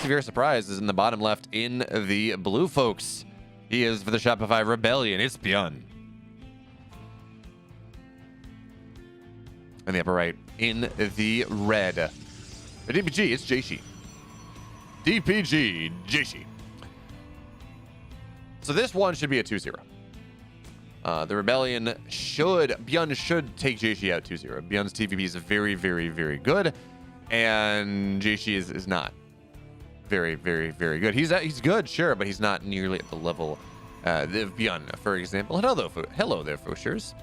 of your surprise is in the bottom left in the blue, folks. He is for the Shopify Rebellion. It's Byun. In the upper right, in the red, the DPG, it's Jieshi. DPG, Jieshi. So this one should be a 2-0. The Rebellion Byun should take Jieshi out 2-0. Byun's TVP is very, very, very good, and Jieshi is not very, very, very good. He's good, sure, but he's not nearly at the level of Byun, for example. Hello there, Foshers.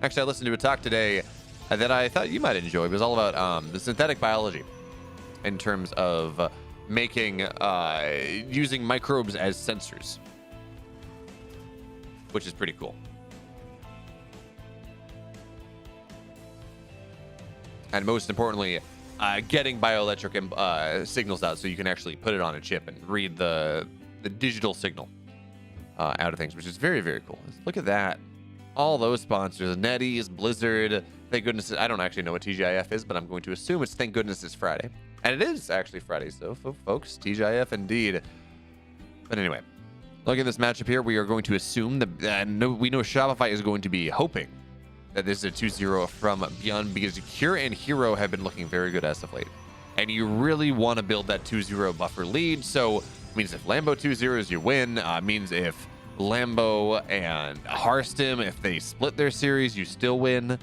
Actually, I listened to a talk today that I thought you might enjoy. It was all about the synthetic biology in terms of making using microbes as sensors, which is pretty cool. And most importantly, getting bioelectric signals out so you can actually put it on a chip and read the digital signal out of things, which is very, very cool. Look at that. All those sponsors, NetEase, Blizzard. Thank goodness. I don't actually know what TGIF is, but I'm going to assume it's thank goodness it's Friday. And it is actually Friday, so folks, TGIF indeed. But anyway, looking at this matchup here, we are going to assume that we know Shopify is going to be hoping that this is a 2-0 from Byun, because Cure and Hero have been looking very good as of late. And you really want to build that 2-0 buffer lead. So it means if Lambo 2-0s, you win. Means if Lambo and Harstem, if they split their series, you still win.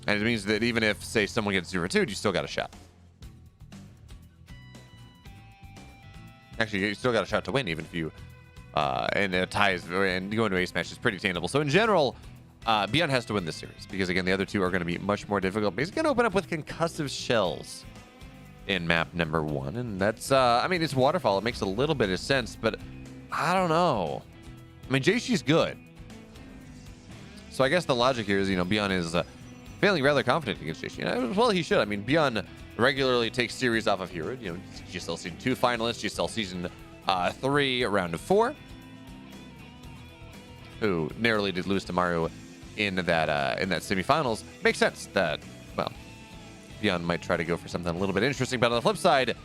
And it means that even if, say, someone gets 0-2, you still got a shot. Actually, you still got a shot to win, even if you and ties and go into ace match is pretty attainable. So in general, Byun has to win this series, because again, the other two are going to be much more difficult. But he's going to open up with concussive shells in map number 1, and that's I mean, it's waterfall. It makes a little bit of sense, but I don't know. I mean, Jieshi's good, so I guess the logic here is, Byun is feeling rather confident against Jieshi. Well, he should. I mean, Byun regularly takes series off of Hero. GSL Season 2 finalist, GSL Season 3 round of 4, who narrowly did lose to Mario in that semifinals. Makes sense that, well, Byun might try to go for something a little bit interesting. But on the flip side,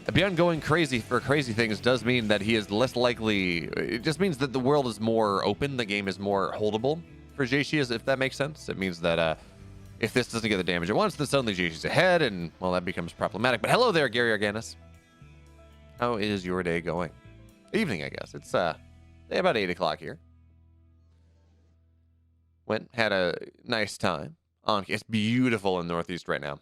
Byun going crazy for crazy things does mean that he is less likely. It just means that the world is more open. The game is more holdable for Jieshi, if that makes sense. It means that if this doesn't get the damage at once, then suddenly Jieshi's ahead, and, well, that becomes problematic. But hello there, Gary Arganis. How is your day going? Evening, I guess. It's about 8 o'clock here. Had a nice time. It's beautiful in the Northeast right now.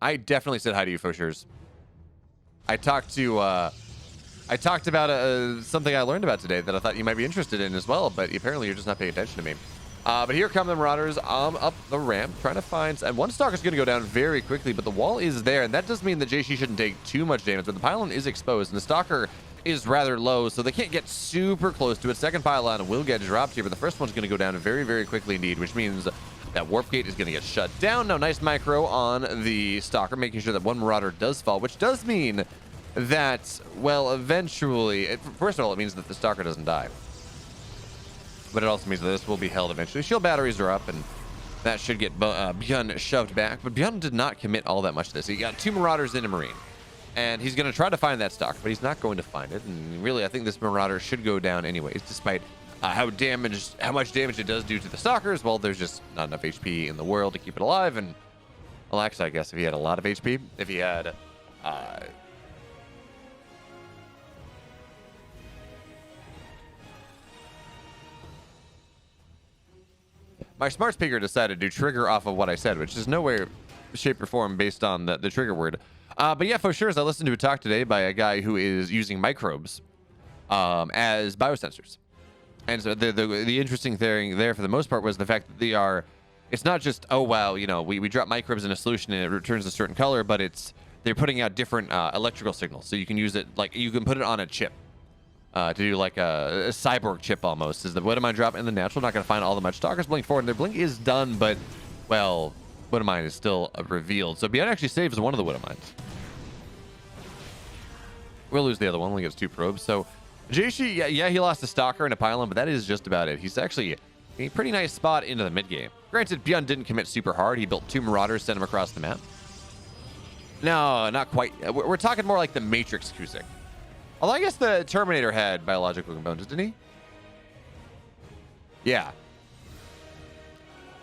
I definitely said hi to you, Foshers. I talked about something I learned about today that I thought you might be interested in as well, but apparently you're just not paying attention to me. But here come the Marauders up the ramp, trying to find... And one Stalker's going to go down very quickly, but the wall is there, and that does mean that Jieshi shouldn't take too much damage, but the pylon is exposed, and the Stalker is rather low, so they can't get super close to it. Second pylon will get dropped here, but the first one's going to go down very, very quickly indeed, which means that Warp Gate is going to get shut down. Now, nice micro on the Stalker, making sure that one Marauder does fall, which does mean that, well, eventually... First of all, it means that the Stalker doesn't die. But it also means that this will be held eventually. Shield batteries are up, and that should get Byun shoved back. But Byun did not commit all that much to this. He got 2 Marauders in a Marine, and he's going to try to find that Stalker, but he's not going to find it. And really, I think this Marauder should go down anyways, despite how much damage it does do to the Stalkers. Well, there's just not enough HP in the world to keep it alive. And, well, actually, I guess if he had a lot of HP, if he had... My smart speaker decided to trigger off of what I said, which is no way, shape, or form based on the trigger word. But yeah, for sure, I listened to a talk today by a guy who is using microbes as biosensors. And so the interesting thing there, for the most part, was the fact that they are... It's not just, oh, wow, we drop microbes in a solution and it returns a certain color, but they're putting out different electrical signals. So you can use it, like, you can put it on a chip. To do like a cyborg chip almost. Is the Widowmine drop in the natural? Not going to find all the much. Stalkers blink forward, and their blink is done, but, well, Widowmine is still revealed. So Byun actually saves one of the Widowmines. We'll lose the other one. Only gets 2 probes. So Jieshi, yeah, he lost a Stalker and a Pylon, but that is just about it. He's actually A pretty nice spot into the mid game. Granted, Byun didn't commit super hard. He built 2 Marauders, sent them across the map. No, not quite. We're talking more like the Matrix Cusick. Although I guess the Terminator had biological components, didn't he? Yeah.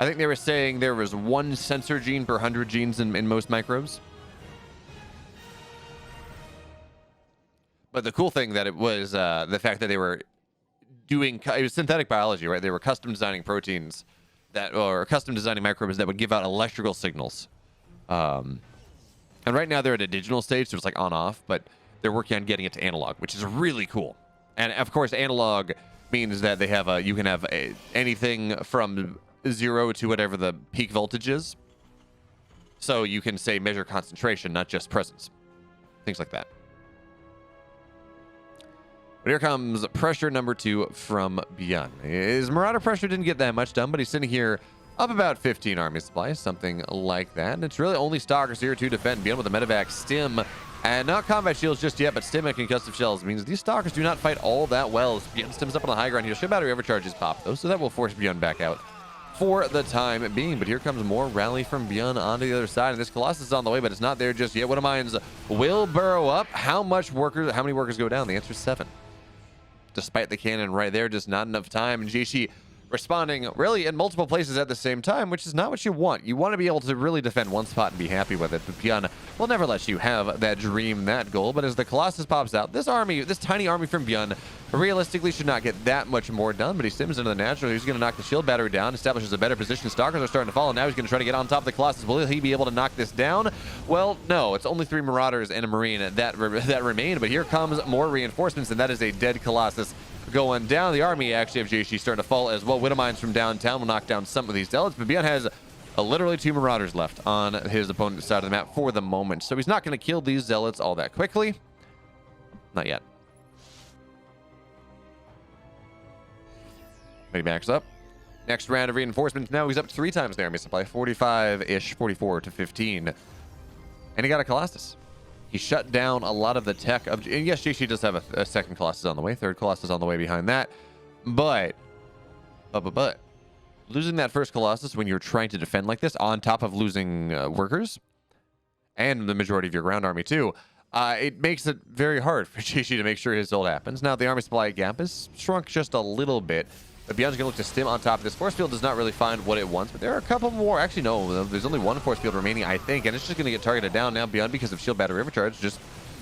I think they were saying there was 1 sensor gene per 100 genes in most microbes. But the cool thing that it was the fact that they were doing, it was synthetic biology, right? They were custom designing proteins or custom designing microbes that would give out electrical signals. And right now they're at a digital stage, so it's like on off, but they're working on getting it to analog, which is really cool. And of course, analog means that they have you can have anything from 0 to whatever the peak voltage is. So you can say measure concentration, not just presence. Things like that. But here comes pressure number 2 from Byun. His Marauder pressure didn't get that much done, but he's sitting here up about 15 army supplies, something like that. And it's really only Stalkers here to defend. Byun with a medevac, Stim, and not combat shields just yet, but Stim and concussive shells means these Stalkers do not fight all that well. As Byun stims up on the high ground here. Ship battery overcharges pop, though, so that will force Byun back out for the time being. But here comes more rally from Byun onto the other side, and this Colossus is on the way, but it's not there just yet. What of Mines will burrow up. How many workers go down? The answer is 7. Despite the cannon right there, just not enough time. And Jieshi responding really in multiple places at the same time, which is not what you want. You want to be able to really defend one spot and be happy with it. But Byun will never let you have that dream, that goal. But as the Colossus pops out, this tiny army from Byun realistically should not get that much more done. But he sims into the natural. He's going to knock the shield battery down, establishes a better position. Stalkers are starting to fall, and now he's going to try to get on top of the Colossus. Will he be able to knock this down? Well, no. It's only 3 Marauders and a Marine that remain. But here comes more reinforcements, and that is a dead Colossus going down. The army actually of Jieshi starting to fall as well. Widowmines from downtown will knock down some of these zealots, but Byun has literally 2 Marauders left on his opponent's side of the map for the moment. So he's not going to kill these zealots all that quickly. Not yet. But he backs up. Next round of reinforcements. Now he's up 3 times the army supply. 45-ish, 44 to 15. And he got a Colossus. He shut down a lot of the tech of, and yes, Jieshi does have a second Colossus on the way, 3rd Colossus on the way behind that. But losing that first Colossus when you're trying to defend like this, on top of losing workers and the majority of your ground army too, it makes it very hard for Jieshi to make sure his ult happens. Now the army supply gap is shrunk just a little bit, but Byun's gonna look to stim on top of this. Force field does not really find what it wants, but there are a couple more. Actually, no, there's only 1 force field remaining, I think, and it's just gonna get targeted down now. Byun, because of shield battery overcharge, just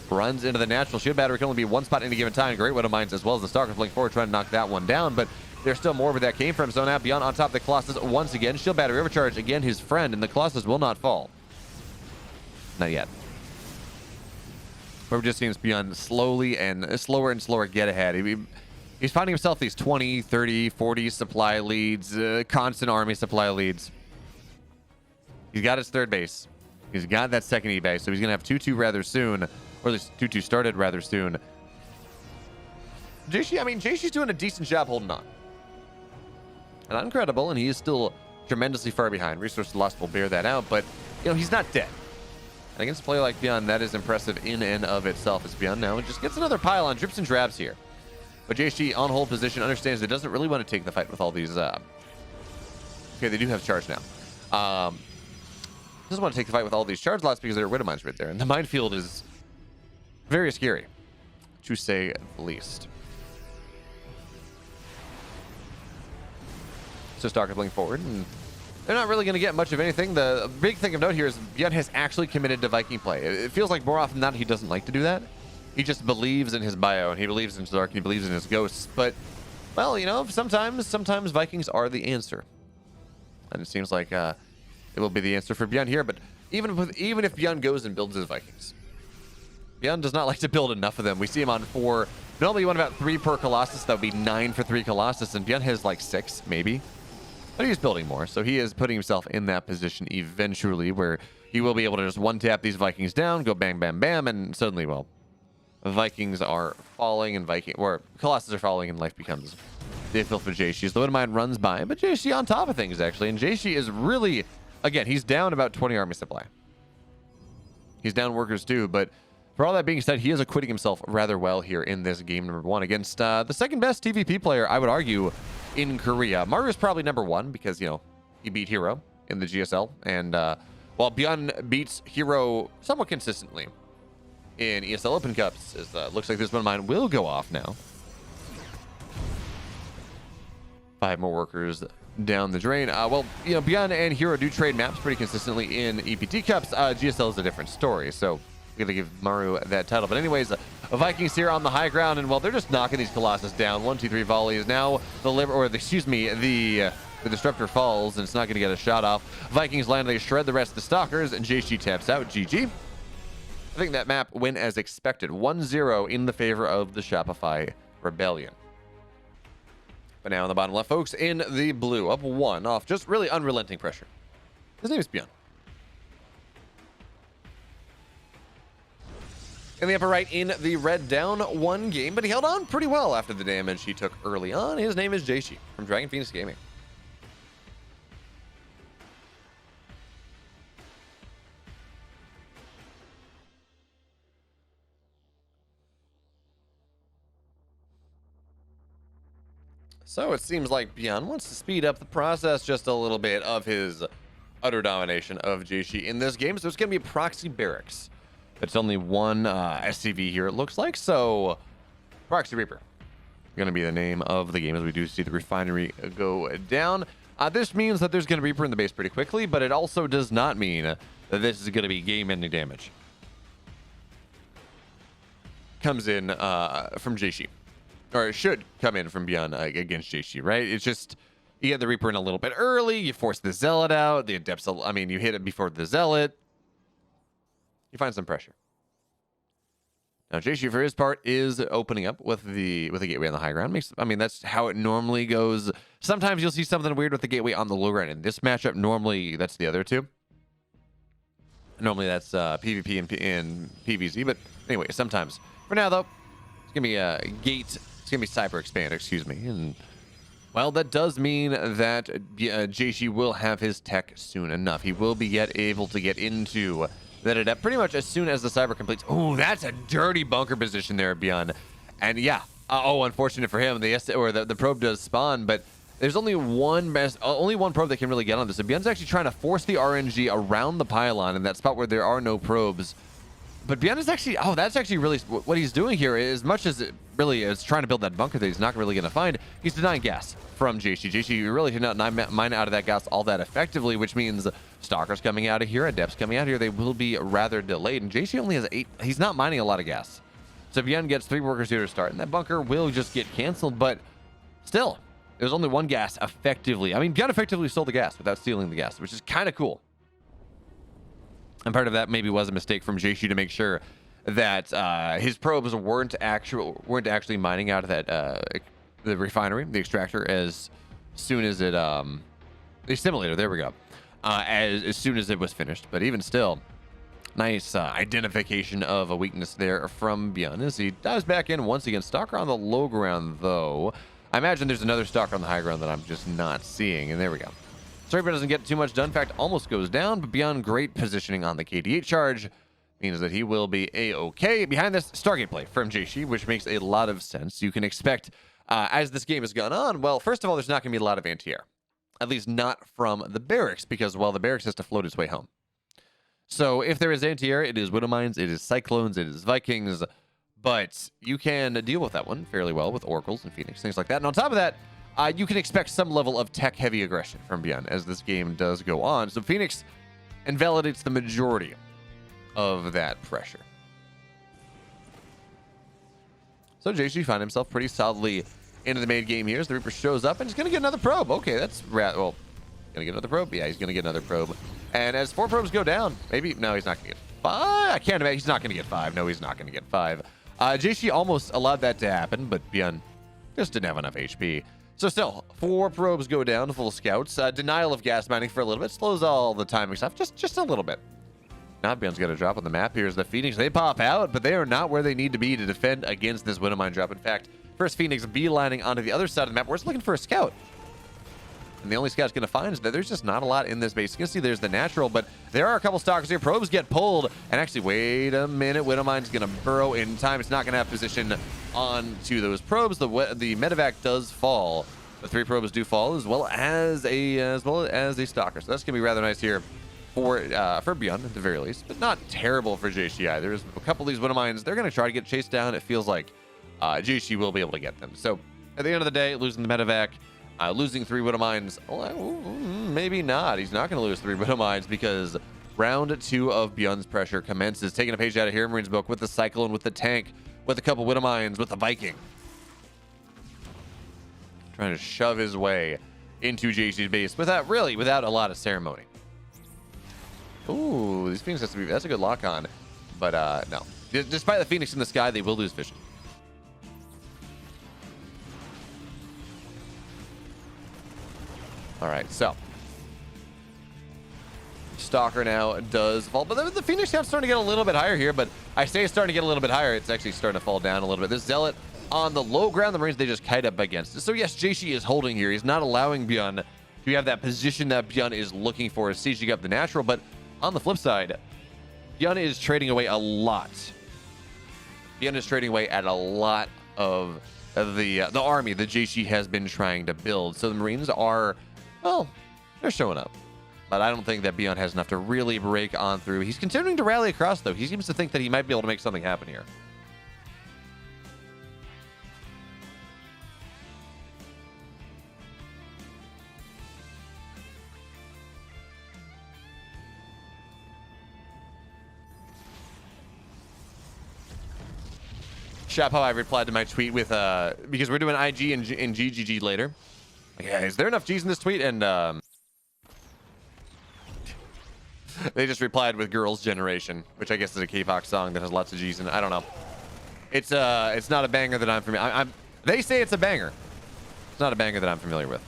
runs into the natural. Shield battery can only be 1 spot at any given time. Great Widow Mines as well as the Stalkers playing forward, trying to knock that one down, but there's still more where that came from. So now Byun on top of the Colossus once again. Shield battery overcharge, again his friend, and the Colossus will not fall. Not yet. We're just seeing Byun slowly and slower get ahead. He's finding himself these 20, 30, 40 supply leads, constant army supply leads. He's got his 3rd base. He's got that 2nd E base, so he's going to have 2-2 rather soon, or at least 2-2 started rather soon. Jieshi's doing a decent job holding on. And incredible, and he is still tremendously far behind. Resource loss will bear that out, but he's not dead. And against a player like Byun, that is impressive in and of itself. As Byun now just gets another pile on, drips and drabs here. But Jieshi on hold position understands it doesn't really want to take the fight with all these. Okay, they do have charge now. Doesn't want to take the fight with all these charge lots because there are Widow Mines right there. And the minefield is very scary, to say the least. So Stalker playing forward, and they're not really going to get much of anything. The big thing of note here is Byun has actually committed to Viking play. It feels like more often than not he doesn't like to do that. He just believes in his bio, and he believes in Zerg, and he believes in his ghosts. But, well, sometimes Vikings are the answer. And it seems like it will be the answer for Byun here. But even if Byun goes and builds his Vikings, Byun does not like to build enough of them. We see him on 4. Normally you want about 3 per Colossus. That would be 9 for 3 Colossus, and Byun has like 6, maybe. But he's building more, so he is putting himself in that position eventually where he will be able to just one-tap these Vikings down, go bang, bam, bam, and suddenly, well, Vikings are falling and Colossus are falling, and life becomes difficult for Jieshi. So the Widow Mine runs by, but Jieshi on top of things, actually. And Jieshi is really, again, he's down about 20 army supply. He's down workers too, but for all that being said, he is acquitting himself rather well here in this game number 1 against the second best TVP player, I would argue, in Korea. Maru is probably number one because, you know, he beat Hero in the GSL. And while Byun beats Hero somewhat consistently in ESL Open Cups, looks like this one of mine will go off now. 5 more workers down the drain. Well, you know, Byun and Hero do trade maps pretty consistently in EPT Cups. GSL is a different story, so we're gonna give Maru that title. But anyways, Vikings here on the high ground, and well, they're just knocking these Colossus down. 1, 2, 3 volleys. Now the Disruptor falls, and it's not gonna get a shot off. Vikings land, they shred the rest of the Stalkers, and Jieshi taps out. GG. I think that map went as expected. 1-0 in the favor of the Shopify Rebellion. But now in the bottom left, folks, in the blue, up 1 off just really unrelenting pressure. His name is Byun. In the upper right, in the red, down 1 game, but he held on pretty well after the damage he took early on. His name is Jieshi from Dragon Phoenix Gaming. So it seems like Byun wants to speed up the process just a little bit of his utter domination of Jieshi in this game. So it's going to be a proxy barracks. It's only 1 SCV here, it looks like. So Proxy Reaper going to be the name of the game as we do see the refinery go down. This means that there's going to be Reaper in the base pretty quickly, but it also does not mean that this is going to be game-ending damage. Comes in from Jieshi. Or it should come in from Byun against Jieshi, right? It's just, you get the Reaper in a little bit early, you force the Zealot out, the Adepts, I mean, you hit it before the Zealot. You find some pressure. Now, Jieshi, for his part, is opening up with the gateway on the high ground. I mean, that's how it normally goes. Sometimes you'll see something weird with the gateway on the low ground. In this matchup, normally that's the other two. Normally that's PvP and PvZ, but anyway, sometimes. For now, though, it's going to be a gate. It's going to be Cyber Expand, excuse me. And, well, that does mean that Jieshi will have his tech soon enough. He will be able to get into that Adept pretty much as soon as the Cyber completes. Oh, that's a dirty bunker position there, Byun. And, yeah. Unfortunate for him. The probe does spawn, but there's only one probe that can really get on this. So Byun's actually trying to force the RNG around the pylon in that spot where there are no probes. But Byun is actually, that's actually really what he's doing here. As much as it really is trying to build that bunker that he's not really going to find, he's denying gas from Jieshi. Jieshi really did not mine out of that gas all that effectively, which means Stalkers coming out of here, Adepts coming out here, they will be rather delayed. And Jieshi only has 8. He's not mining a lot of gas. So Byun gets 3 workers here to start, and that bunker will just get canceled. But still, there's only 1 gas effectively. I mean, Byun effectively stole the gas without stealing the gas, which is kind of cool. And part of that maybe was a mistake from Jieshi to make sure that his probes weren't actually mining out of that the refinery, the extractor, as soon as it the assimilator. There we go. As soon as it was finished. But even still, nice identification of a weakness there from Byun as he dives back in once again. Stalker on the low ground, though. I imagine there's another Stalker on the high ground that I'm just not seeing. And there we go. Reaper doesn't get too much done. In fact, almost goes down, but Byun great positioning on the KD8 charge means that he will be A-okay. Behind this, Stargate play from Jieshi, which makes a lot of sense. You can expect, as this game has gone on, well, first of all, there's not going to be a lot of anti-air. At least not from the barracks, because, well, the barracks has to float its way home. So if there is anti-air, it is Widow Mines, it is Cyclones, it is Vikings, but you can deal with that one fairly well with Oracles and Phoenix, things like that. And on top of that, you can expect some level of tech-heavy aggression from Byun as this game does go on. So Phoenix invalidates the majority of that pressure. So Jieshi found himself pretty solidly into the main game here as the Reaper shows up and he's going to get another probe. Okay, that's well, going to get another probe? Yeah, he's going to get another probe. And as 4 probes go down, maybe, no, he's not going to get 5. I can't imagine, he's not going to get 5. No, he's not going to get 5. Jieshi almost allowed that to happen, but Byun just didn't have enough HP. So still, 4 probes go down, full scouts. Denial of gas mining for a little bit. Slows all the timing stuff, just a little bit. Now Byun's got a drop on the map. Here's the Phoenix. They pop out, but they are not where they need to be to defend against this Widow Mine drop. In fact, first Phoenix beelining onto the other side of the map. We're just looking for a scout. And the only scout's going to find is that there's just not a lot in this base. You can see there's the natural, but there are a couple Stalkers here. Probes get pulled. And actually, wait a minute. Widow Mine's going to burrow in time. It's not going to have position onto those probes. The medevac does fall. The 3 probes do fall, as well as a stalker. So that's gonna be rather nice here for Byun at the very least, but not terrible for Jieshi either. There's a couple of these Widow Mines, they're gonna try to get chased down. It feels like Jieshi will be able to get them. So at the end of the day, losing the medevac, losing 3 Widow Mines, maybe not. He's not gonna lose 3 Widow Mines because round 2 of Byun's pressure commences. Taking a page out of Hero Marine's book with the Cyclone, with the tank, with a couple Widow Mines, with the Viking. Trying to shove his way into Jieshi's base without a lot of ceremony. Ooh, these Phoenix has to be, that's a good lock on. But no. Despite the Phoenix in the sky, they will lose vision. Alright, so Stalker now does fall, but the Phoenix count's starting to get a little bit higher here, but I say it's starting to get a little bit higher, it's actually starting to fall down a little bit. This Zealot on the low ground, the Marines, they just kite up against it. So yes, Jieshi is holding here. He's not allowing Byun to have that position that Byun is looking for, sieging up the natural, but on the flip side, Byun is trading away a lot. Byun is trading away at a lot of the army that Jieshi has been trying to build. So the Marines are, well, they're showing up. But I don't think that Byun has enough to really break on through. He's continuing to rally across, though. He seems to think that he might be able to make something happen here. Shopify replied to my tweet with, because we're doing IG and GGG later. Yeah, is there enough G's in this tweet? And they just replied with Girls' Generation, which I guess is a K-pop song that has lots of G's in it. I don't know. It's not a banger that I'm familiar. They say it's a banger. It's not a banger that I'm familiar with.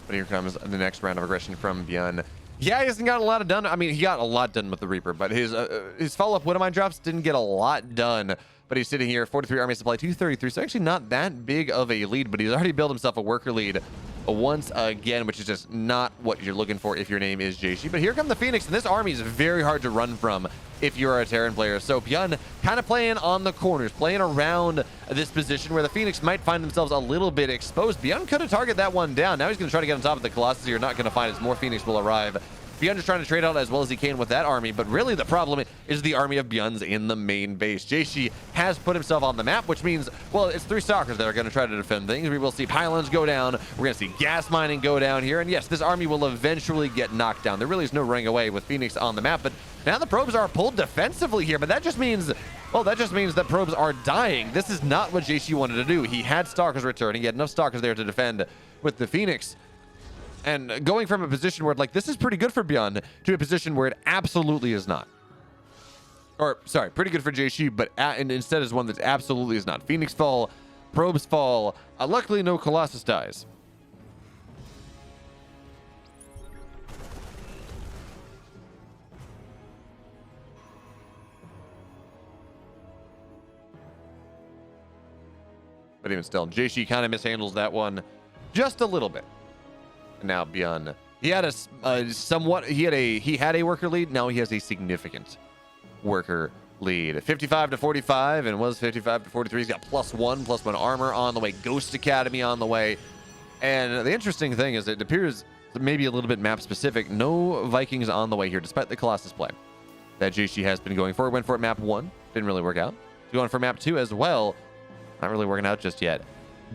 But here comes the next round of aggression from Byun. Yeah, he hasn't gotten a lot done. I mean, he got a lot done with the Reaper, but his follow-up Widow Mine drops didn't get a lot done. But he's sitting here, 43 army supply, 233, so actually not that big of a lead, but he's already built himself a worker lead once again, which is just not what you're looking for if your name is Jieshi. But here come the Phoenix, and this army is very hard to run from if you're a Terran player. So Byun kind of playing on the corners, playing around this position where the Phoenix might find themselves a little bit exposed. Byun could have targeted that one down. Now he's going to try to get on top of the Colossus. You're not going to find as more Phoenix will arrive. Byun is trying to trade out as well as he can with that army, but really the problem is the army of Byun's in the main base. Jieshi has put himself on the map, which means, well, it's 3 Stalkers that are going to try to defend things. We will see pylons go down. We're going to see gas mining go down here. And yes, this army will eventually get knocked down. There really is no running away with Phoenix on the map, but now the probes are pulled defensively here, but that just means, well, that just means that probes are dying. This is not what Jieshi wanted to do. He had Stalkers returning. He had enough Stalkers there to defend with the Phoenix. And going from a position where, like, this is pretty good for Byun to a position where it absolutely is not. Or, sorry, pretty good for Jieshi, but and instead is one that absolutely is not. Phoenix fall, probes fall. Luckily, no Colossus dies. But even still, Jieshi kind of mishandles that one just a little bit. Now Byun, he had he had a worker lead. Now he has a significant worker lead, 55 to 45, and was 55 to 43. He's got +1 armor on the way, Ghost Academy on the way. And the interesting thing is it appears maybe a little bit map specific. No Vikings on the way here, despite the Colossus play that Jieshi has been going for. Went for map 1, didn't really work out. Going for map 2 as well, not really working out just yet.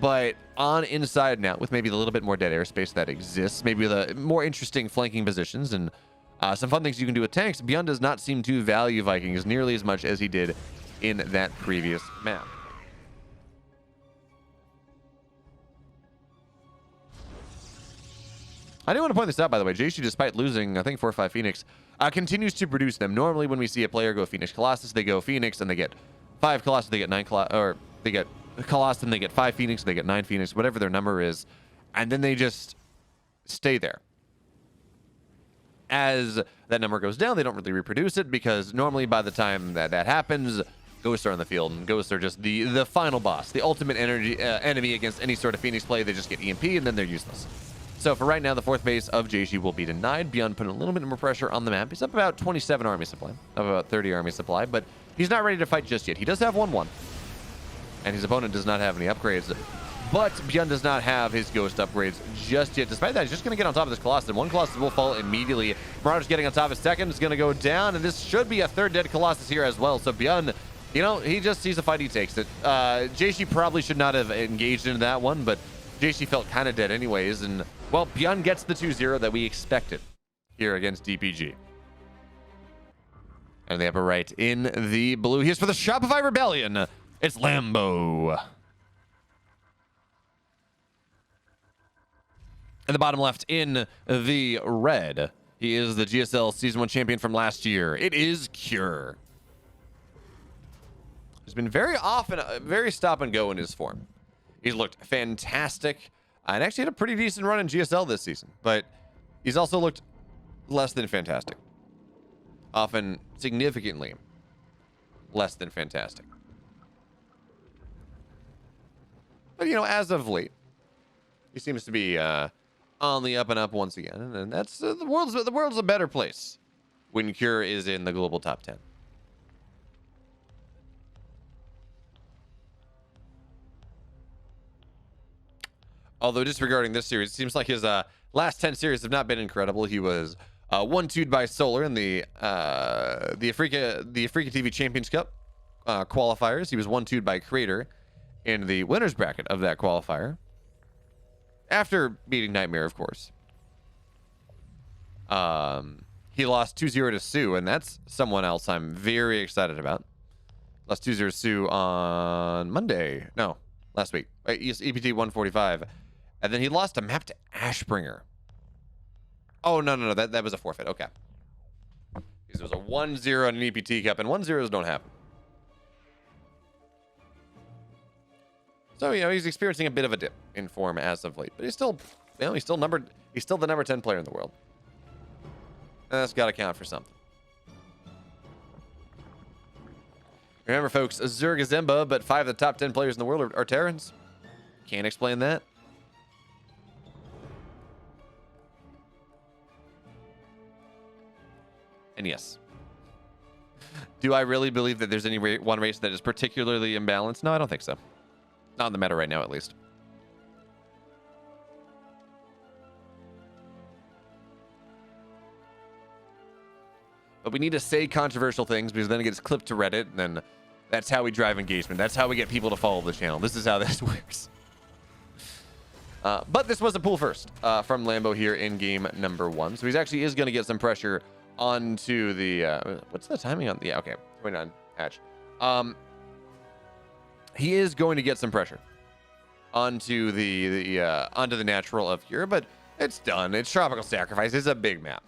But on inside now, with maybe a little bit more dead airspace that exists, maybe the more interesting flanking positions and some fun things you can do with tanks, Byun does not seem to value Vikings nearly as much as he did in that previous map. I do want to point this out, by the way. Jieshi, despite losing, I think, 4 or 5 Phoenix, continues to produce them. Normally, when we see a player go Phoenix Colossus, they go Phoenix and they get 5 Colossus, they get 9 Colossus, or they get Colossus and they get 5 Phoenix, they get 9 Phoenix, whatever their number is, and then they just stay there. As that number goes down, they don't really reproduce it, because normally by the time that happens, Ghosts are on the field, and Ghosts are just the final boss, the ultimate enemy against any sort of Phoenix play. They just get EMP, and then they're useless. So for right now, the 4th base of Jieshi will be denied. Byun putting a little bit more pressure on the map. He's up about 27 army supply, up about 30 army supply, but he's not ready to fight just yet. He does have 1-1, and his opponent does not have any upgrades. But Byun does not have his Ghost upgrades just yet. Despite that, he's just going to get on top of this Colossus, and one Colossus will fall immediately. Marauder's getting on top of his second. Is going to go down, and this should be a 3rd dead Colossus here as well. So Byun, you know, he just sees a fight, he takes it. Jieshi probably should not have engaged in that one, but Jieshi felt kind of dead anyways, and, well, Byun gets the 2-0 that we expected here against DPG. And the upper right in the blue. Here's for the Shopify Rebellion. It's Lambo. In the bottom left in the red, he is the GSL Season 1 champion from last year. It is Cure. He's been very often, very stop and go in his form. He's looked fantastic and actually had a pretty decent run in GSL this season, but he's also looked less than fantastic. Often significantly less than fantastic. But, you know, as of late, he seems to be on the up and up once again, and that's the world's a better place when Cure is in the global top 10. Although disregarding this series, it seems like his last 10 series have not been incredible. He was 1-2'd by Solar in the Africa TV Champions Cup qualifiers. He was 1-2'd by Creator in the winners bracket of that qualifier. After beating Nightmare, of course. He lost 2-0 to Sue, and that's someone else I'm very excited about. Lost 2-0 to Sue on Monday. No, last week. EPT 145. And then he lost a map to Ashbringer. Oh, no. That was a forfeit. Okay. Because it was a 1-0 in an EPT Cup, and 1-0s don't happen. So, you know, he's experiencing a bit of a dip in form as of late. But he's still, you know, he's still the number 10 player in the world. And that's got to count for something. Remember, folks, Zerg is Zemba, but 5 of the top 10 players in the world are Terrans. Can't explain that. And yes. Do I really believe that there's any one race that is particularly imbalanced? No, I don't think so. Not in the meta right now, at least. But we need to say controversial things, because then it gets clipped to Reddit, and then that's how we drive engagement. That's how we get people to follow the channel. This is how this works. But this was a pull first from Lambo here in game number 1. So he actually is going to get some pressure onto the... what's the timing on... Yeah, okay. 29 hatch. He is going to get some pressure onto the natural of Cure, but it's done. It's Tropical Sacrifice. It's a big map.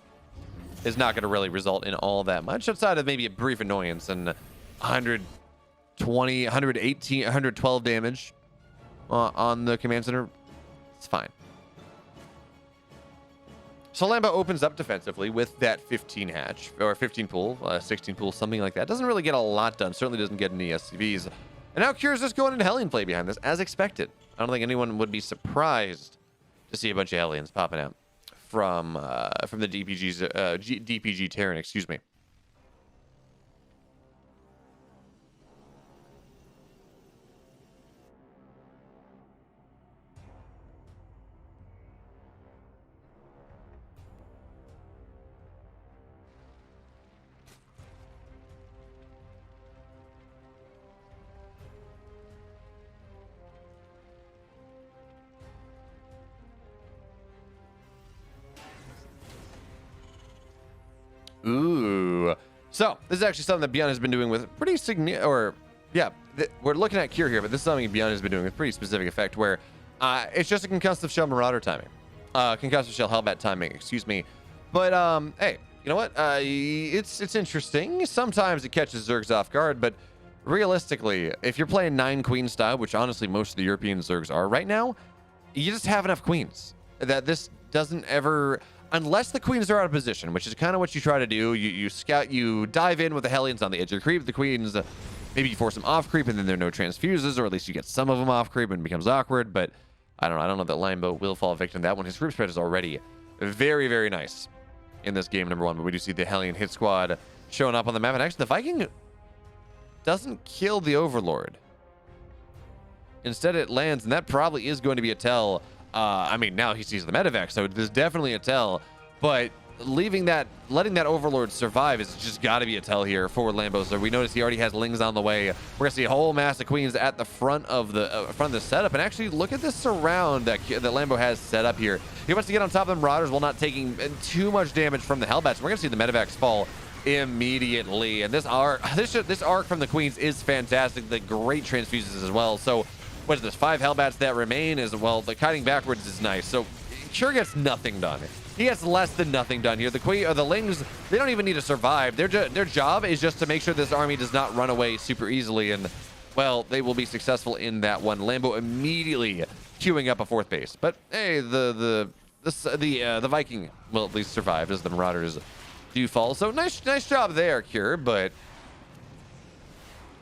It's not going to really result in all that much, outside of maybe a brief annoyance and 120, 118, 112 damage on the command center. It's fine. So Lambo opens up defensively with that 15 hatch, or 15 pool, 16 pool, something like that. Doesn't really get a lot done. Certainly doesn't get any SCVs. And now Cure's just going into Hellion play behind this, as expected. I don't think anyone would be surprised to see a bunch of Hellions popping out from the DPG Terran, excuse me. Ooh. So, this is actually something that Byun has been doing with pretty significant, we're looking at Cure here, but this is something Byun has been doing with pretty specific effect, where it's just a concussive shell Marauder timing. Concussive shell Hellbat timing, excuse me. But, hey, you know what? It's interesting. Sometimes it catches Zergs off guard, but realistically, if you're playing 9 queen style, which honestly most of the European Zergs are right now, you just have enough queens that this doesn't ever... Unless the queens are out of position, which is kind of what you try to do. You scout, you dive in with the Hellions on the edge of creep. The queens, maybe you force them off creep, and then there are no transfuses, or at least you get some of them off creep and it becomes awkward. But I don't know that Lambo will fall victim to that one. His group spread is already very, very nice in this game, number one. But we do see the Hellion hit squad showing up on the map. And actually, the Viking doesn't kill the Overlord. Instead, it lands, and that probably is going to be a tell. I mean, now he sees the medevac, so there's definitely a tell. But letting that Overlord survive is just got to be a tell here for Lambo. So we notice he already has Lings on the way. We're gonna see a whole mass of Queens at the front of the setup. And actually, look at this surround that Lambo has set up here. He wants to get on top of them Marauders while not taking too much damage from the Hellbats. We're gonna see the medevacs fall immediately, and this arc from the Queens is fantastic. The great transfuses as well. So what is this, 5 Hellbats that remain as well? The kiting backwards is nice. So Cure gets nothing done. He gets less than nothing done here. The Queen or the Lings, they don't even need to survive. Their job is just to make sure this army does not run away super easily, and well, they will be successful in that one. Lambo immediately queuing up a 4th base, but hey, the Viking will at least survive as the Marauders do fall. So nice job there, Cure, but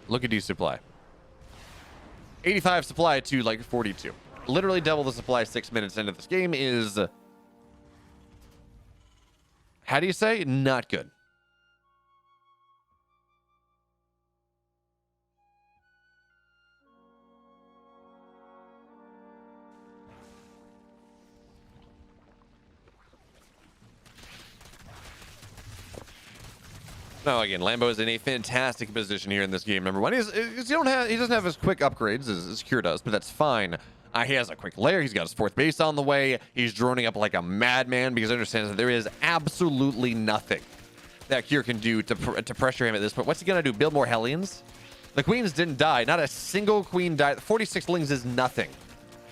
look at D supply. 85 supply to like 42. Literally double the supply 6 minutes into this game is, how do you say? Not good. No, again, Lambo is in a fantastic position here in this game. Number one, he doesn't have as quick upgrades as Cure does, but that's fine. He has a quick lair. He's got his 4th base on the way. He's droning up like a madman because he understands that there is absolutely nothing that Cure can do to pressure him at this point. What's he gonna do? Build more Hellions? The Queens didn't die. Not a single Queen died. 46 Lings is nothing.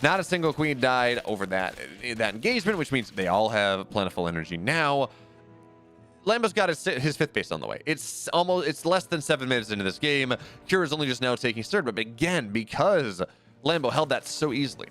Not a single Queen died over that engagement, which means they all have plentiful energy now. Lambo's got his 5th base on the way. It's less than 7 minutes into this game. Cure is only just now taking 3rd, but again, because Lambo held that so easily,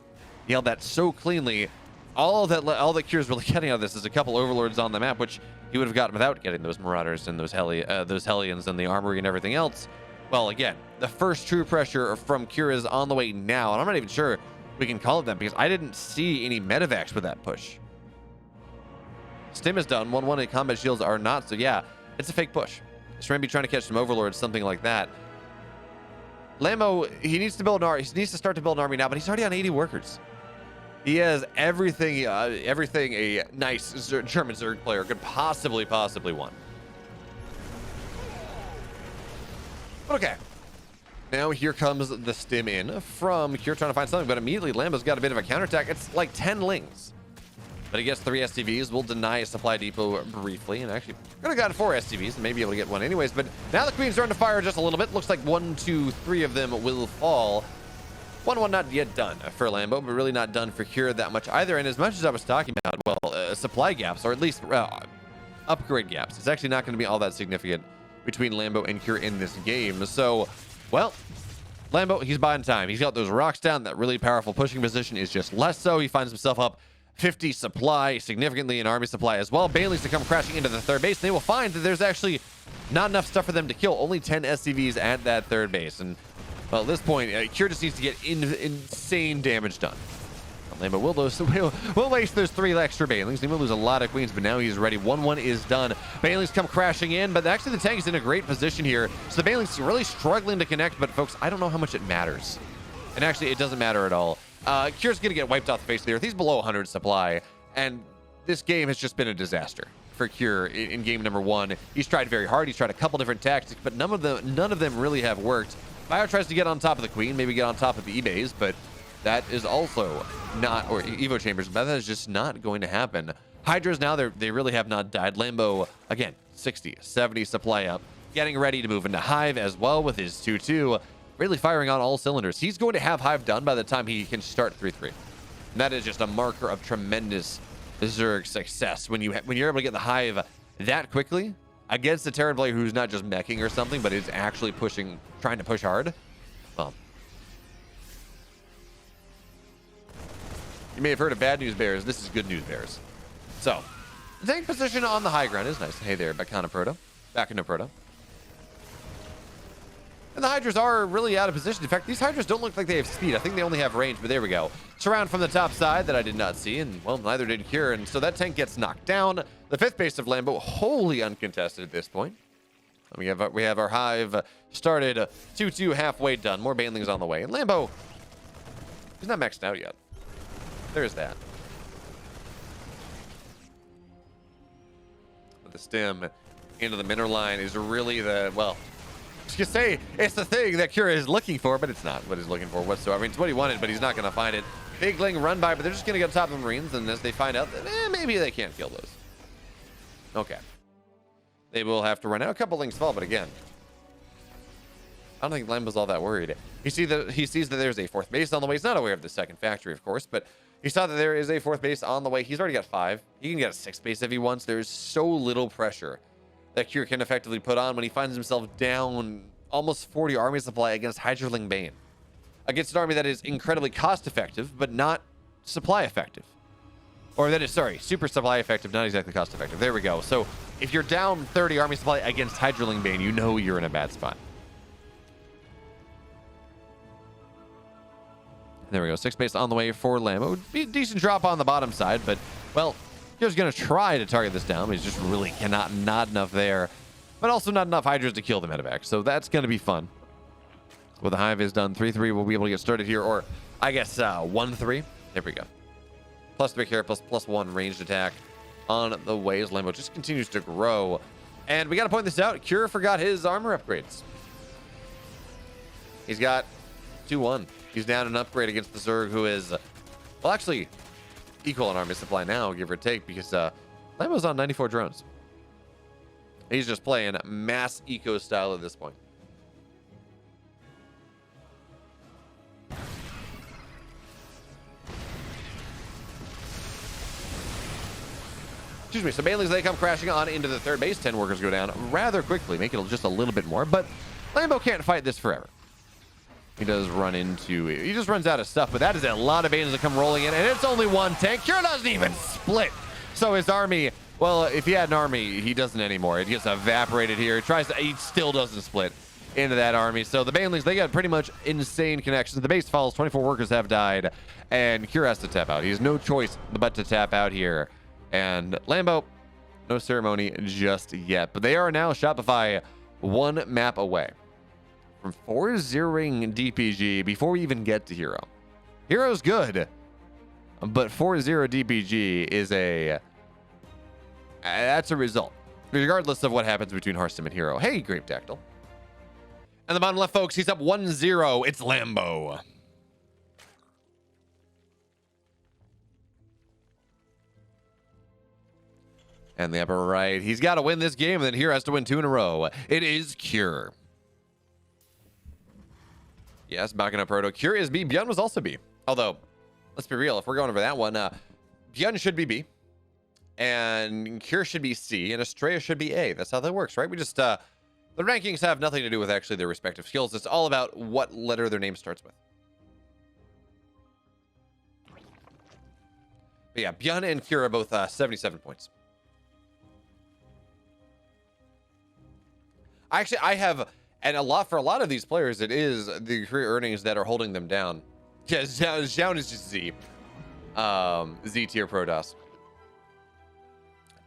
he held that so cleanly, all that Cure's really getting out of this is a couple Overlords on the map, which he would have gotten without getting those Marauders and those Hellions and the armory and everything else. Well, again, the first true pressure from Cure is on the way now, and I'm not even sure we can call it that because I didn't see any medevacs with that push. Stim is done. 1-1 and combat shields are not. So yeah, it's a fake push. Shramby trying to catch some Overlords, something like that. Lambo, he needs to start to build an army now, but he's already on 80 workers. He has everything a nice German Zerg player could possibly want. But okay. Now here comes the Stim in from Cure trying to find something, but immediately Lambo's got a bit of a counterattack. It's like 10 Lings. But he gets 3 SCVs. We'll deny a supply depot briefly. And actually, could have gotten 4 SCVs and maybe able to get one anyways. But now the Queen's starting to fire just a little bit. Looks like 1, 2, 3 of them will fall. 1-1 not yet done for Lambo, but really not done for Cure that much either. And as much as I was talking about, well, supply gaps, or at least upgrade gaps, it's actually not going to be all that significant between Lambo and Cure in this game. So, well, Lambo, he's buying time. He's got those rocks down. That really powerful pushing position is just less so. He finds himself up 50 supply, significantly in army supply as well. Bailey's to come crashing into the 3rd base. They will find that there's actually not enough stuff for them to kill. Only 10 SCVs at that 3rd base. And, well, at this point, Cure just needs to get insane damage done. Lambo will waste those 3 extra Banelings. He will lose a lot of Queens, but now he's ready. 1-1 is done. Banelings come crashing in, but actually the tank is in a great position here. So the Banelings really struggling to connect, but folks, I don't know how much it matters. And actually, it doesn't matter at all. Cure's going to get wiped off the face of the earth. He's below 100 supply, and this game has just been a disaster for Cure in game number 1. He's tried very hard. He's tried a couple different tactics, but none of them really have worked. Bio tries to get on top of the Queen, maybe get on top of the E-Bays, but that is also not, or Evo Chambers, but that is just not going to happen. Hydras now, they really have not died. Lambo, again, 60, 70 supply up, getting ready to move into Hive as well with his 2-2. Really firing on all cylinders. He's going to have Hive done by the time he can start 3-3. And that is just a marker of tremendous Zerg success. When you're able to get the Hive that quickly against a Terran player who's not just meching or something, but is actually trying to push hard. Well, you may have heard of bad news bears. This is good news bears. So, the tank position on the high ground is nice. Hey there, back into Proto. And the Hydras are really out of position. In fact, these Hydras don't look like they have speed. I think they only have range, but there we go. Surround from the top side that I did not see, and, well, neither did Cure. And so that tank gets knocked down. The 5th base of Lambo, wholly uncontested at this point. We have our Hive started 2-2 halfway done. More Banelings on the way. And Lambo, he's not maxed out yet. There's that. But the stem into the mineral line is really the, well, you say it's the thing that Cura is looking for, but it's not what he's looking for whatsoever. I mean, it's what he wanted, but he's not going to find it. Bigling run by, but they're just going to get top of the Marines, and as they find out that maybe they can't kill those. Okay. They will have to run out. A couple Lings fall, but again, I don't think Lambo's all that worried. He sees that there's a 4th base on the way. He's not aware of the 2nd factory, of course, but he saw that there is a 4th base on the way. He's already got 5. He can get a 6th base if he wants. There's so little pressure that Cure can effectively put on when he finds himself down almost 40 army supply against Hydraling Bane. Against an army that is incredibly cost effective, but not supply effective. Or that is, sorry, super supply effective, not exactly cost effective. There we go. So if you're down 30 army supply against Hydraling Bane, you know you're in a bad spot. There we go. 6th base on the way for Lambo. Be a decent drop on the bottom side, but, well, he was going to try to target this down, but he's just really not enough there. But also not enough Hydras to kill the medevac. So that's going to be fun. Well, the Hive is done. 3-3. We'll be able to get started here. Or, I guess, 1-3. There we go. +3 care, +1 ranged attack on the way as Lambo just continues to grow. And we got to point this out. Cure forgot his armor upgrades. He's got 2-1. He's down an upgrade against the Zerg, who is, well, actually equal on army supply now, give or take, because Lambo's on 94 drones. He's just playing mass eco style at this point. Excuse me. So Banelings, they come crashing on into the 3rd base. 10 workers go down rather quickly, make it just a little bit more. But Lambo can't fight this forever. He does run into, he just runs out of stuff, but that is a lot of Banelings that come rolling in, and it's only one tank. Cure doesn't even split. So his army, well, if he had an army, he doesn't anymore. It gets evaporated here. He still doesn't split into that army. So the Banelings, they got pretty much insane connections. The base falls, 24 workers have died, and Cure has to tap out. He has no choice but to tap out here. And Lambo, no ceremony just yet. But they are now Shopify 1 map away from 4-0ing DPG before we even get to Hero. Hero's good, but 4-0 DPG is that's a result, regardless of what happens between Harstem and Hero. Hey, Grape Dactyl. And the bottom left, folks, he's up 1-0. It's Lambo. And the upper right, he's got to win this game, and then Hero has to win 2 in a row. It is Cure. Yes, backing up Proto. Cure is B. Byun was also B. Although, let's be real, if we're going over that one, Byun should be B. And Cure should be C. And Estrella should be A. That's how that works, right? We just, the rankings have nothing to do with actually their respective skills. It's all about what letter their name starts with. But yeah, Byun and Cure are both 77 points. Actually, I have, and for a lot of these players, it is the career earnings that are holding them down. Yeah, Zhao is just Z. Z tier Protoss.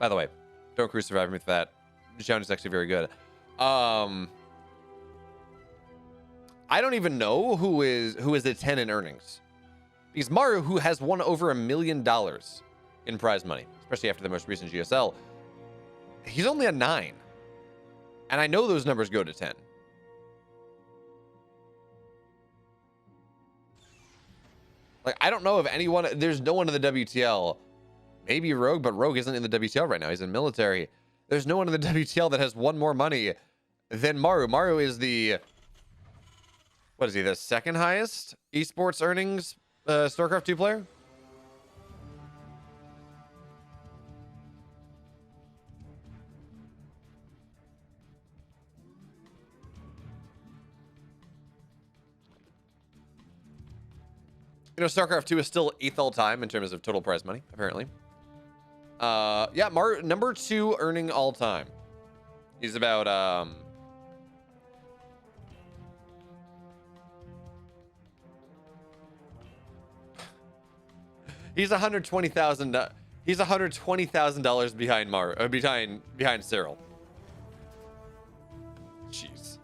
By the way, don't crucify me for that. Zhao is actually very good. I don't even know who is a 10 in earnings. Because Maru, who has won over $1 million in prize money, especially after the most recent GSL, he's only a 9. And I know those numbers go to 10. Like, I don't know of anyone. There's no one in the WTL. Maybe Rogue, but Rogue isn't in the WTL right now. He's in military. There's no one in the WTL that has won more money than Maru. Maru is the, what is he, the 2nd highest esports earnings StarCraft 2 player? You know, StarCraft 2 is still 8th all time in terms of total prize money, apparently. Yeah, number 2 earning all time. He's about, He's $120,000. He's $120,000 behind Cyril. Jeez.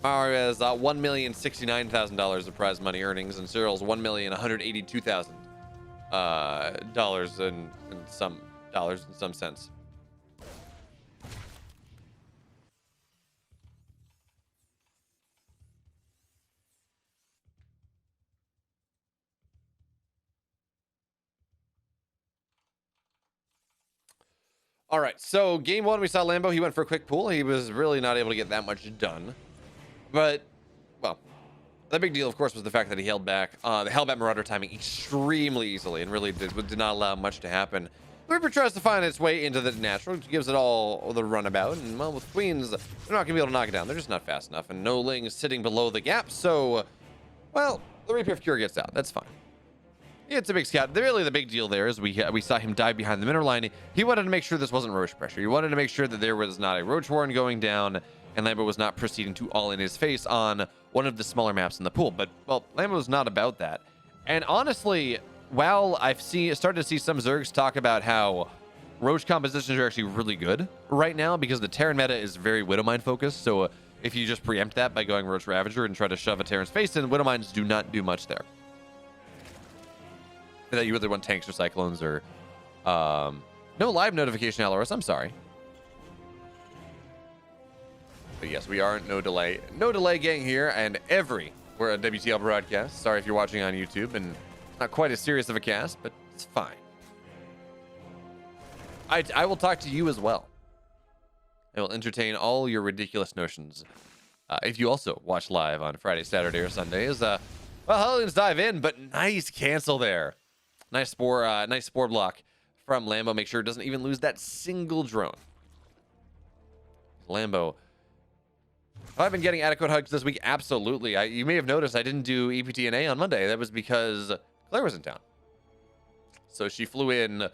Mar has $1,069,000 of prize money earnings, and Cyril's $1,182,000 dollars in some sense. All right, so game one, we saw Lambo. He went for a quick pull. He was really not able to get that much done. But, well, the big deal, of course, was the fact that he held back Marauder timing extremely easily and really did not allow much to happen. Reaper tries to find its way into the natural, gives it all the runabout, and, well, with Queens, they're not going to be able to knock it down. They're just not fast enough, and no Ling is sitting below the gap, so, well, the Reaper Cure gets out. That's fine. It's a big scout. Really, the big deal there is we saw him dive behind the mineral line. He wanted to make sure this wasn't Roach pressure. He wanted to make sure that there was not a Roach Warren going down, and Lambo was not proceeding to all in his face on one of the smaller maps in the pool. But, well, Lambo's not about that. And honestly, while I've started to see some Zergs talk about how Roach compositions are actually really good right now because the Terran meta is very Widowmine focused. So if you just preempt that by going Roach Ravager and try to shove a Terran's face in, Widowmines do not do much there. That you either want tanks or cyclones or no live notification, Aloris. I'm sorry. But yes, we are no delay gang here, and we're a WTL broadcast. Sorry if you're watching on YouTube and not quite as serious of a cast, but it's fine. I will talk to you as well. I will entertain all your ridiculous notions. If you also watch live on Friday, Saturday, or Sundays, well, Hellions dive in, but nice cancel there. Nice spore block from Lambo. Make sure it doesn't even lose that single drone. Lambo. Have I been getting adequate hugs this week? Absolutely. You may have noticed I didn't do EPTNA on Monday. That was because Claire was in town. So she flew in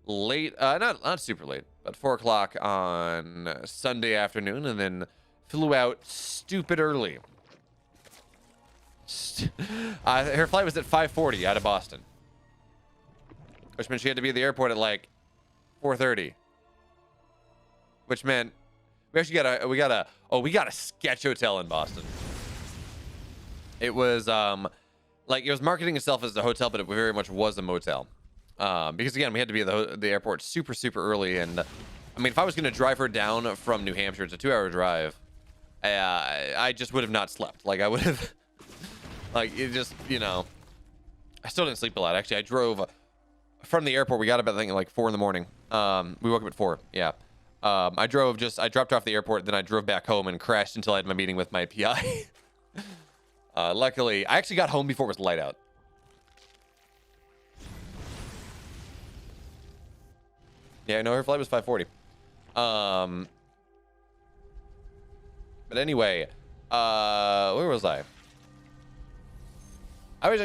late, not super late, but 4 o'clock on Sunday afternoon, and then flew out stupid early. Her flight was at 5:40 out of Boston. Which meant she had to be at the airport at like 4:30. Which meant we actually we got a sketch hotel in Boston. It was like it was marketing itself as a hotel, but it very much was a motel. Because again, we had to be at the airport super early, and I mean, if I was going to drive her down from New Hampshire, it's a 2-hour drive. I just would have not slept. Like I would have, like it just, you know, I still didn't sleep a lot. Actually, I drove from the airport. We got up at, I think, like 4 in the morning. We woke up at 4. Yeah. I dropped her off the airport, then I drove back home and crashed until I had my meeting with my PI. Luckily, I actually got home before it was light out. Yeah, no, her flight was 5:40. But anyway, where was I? I was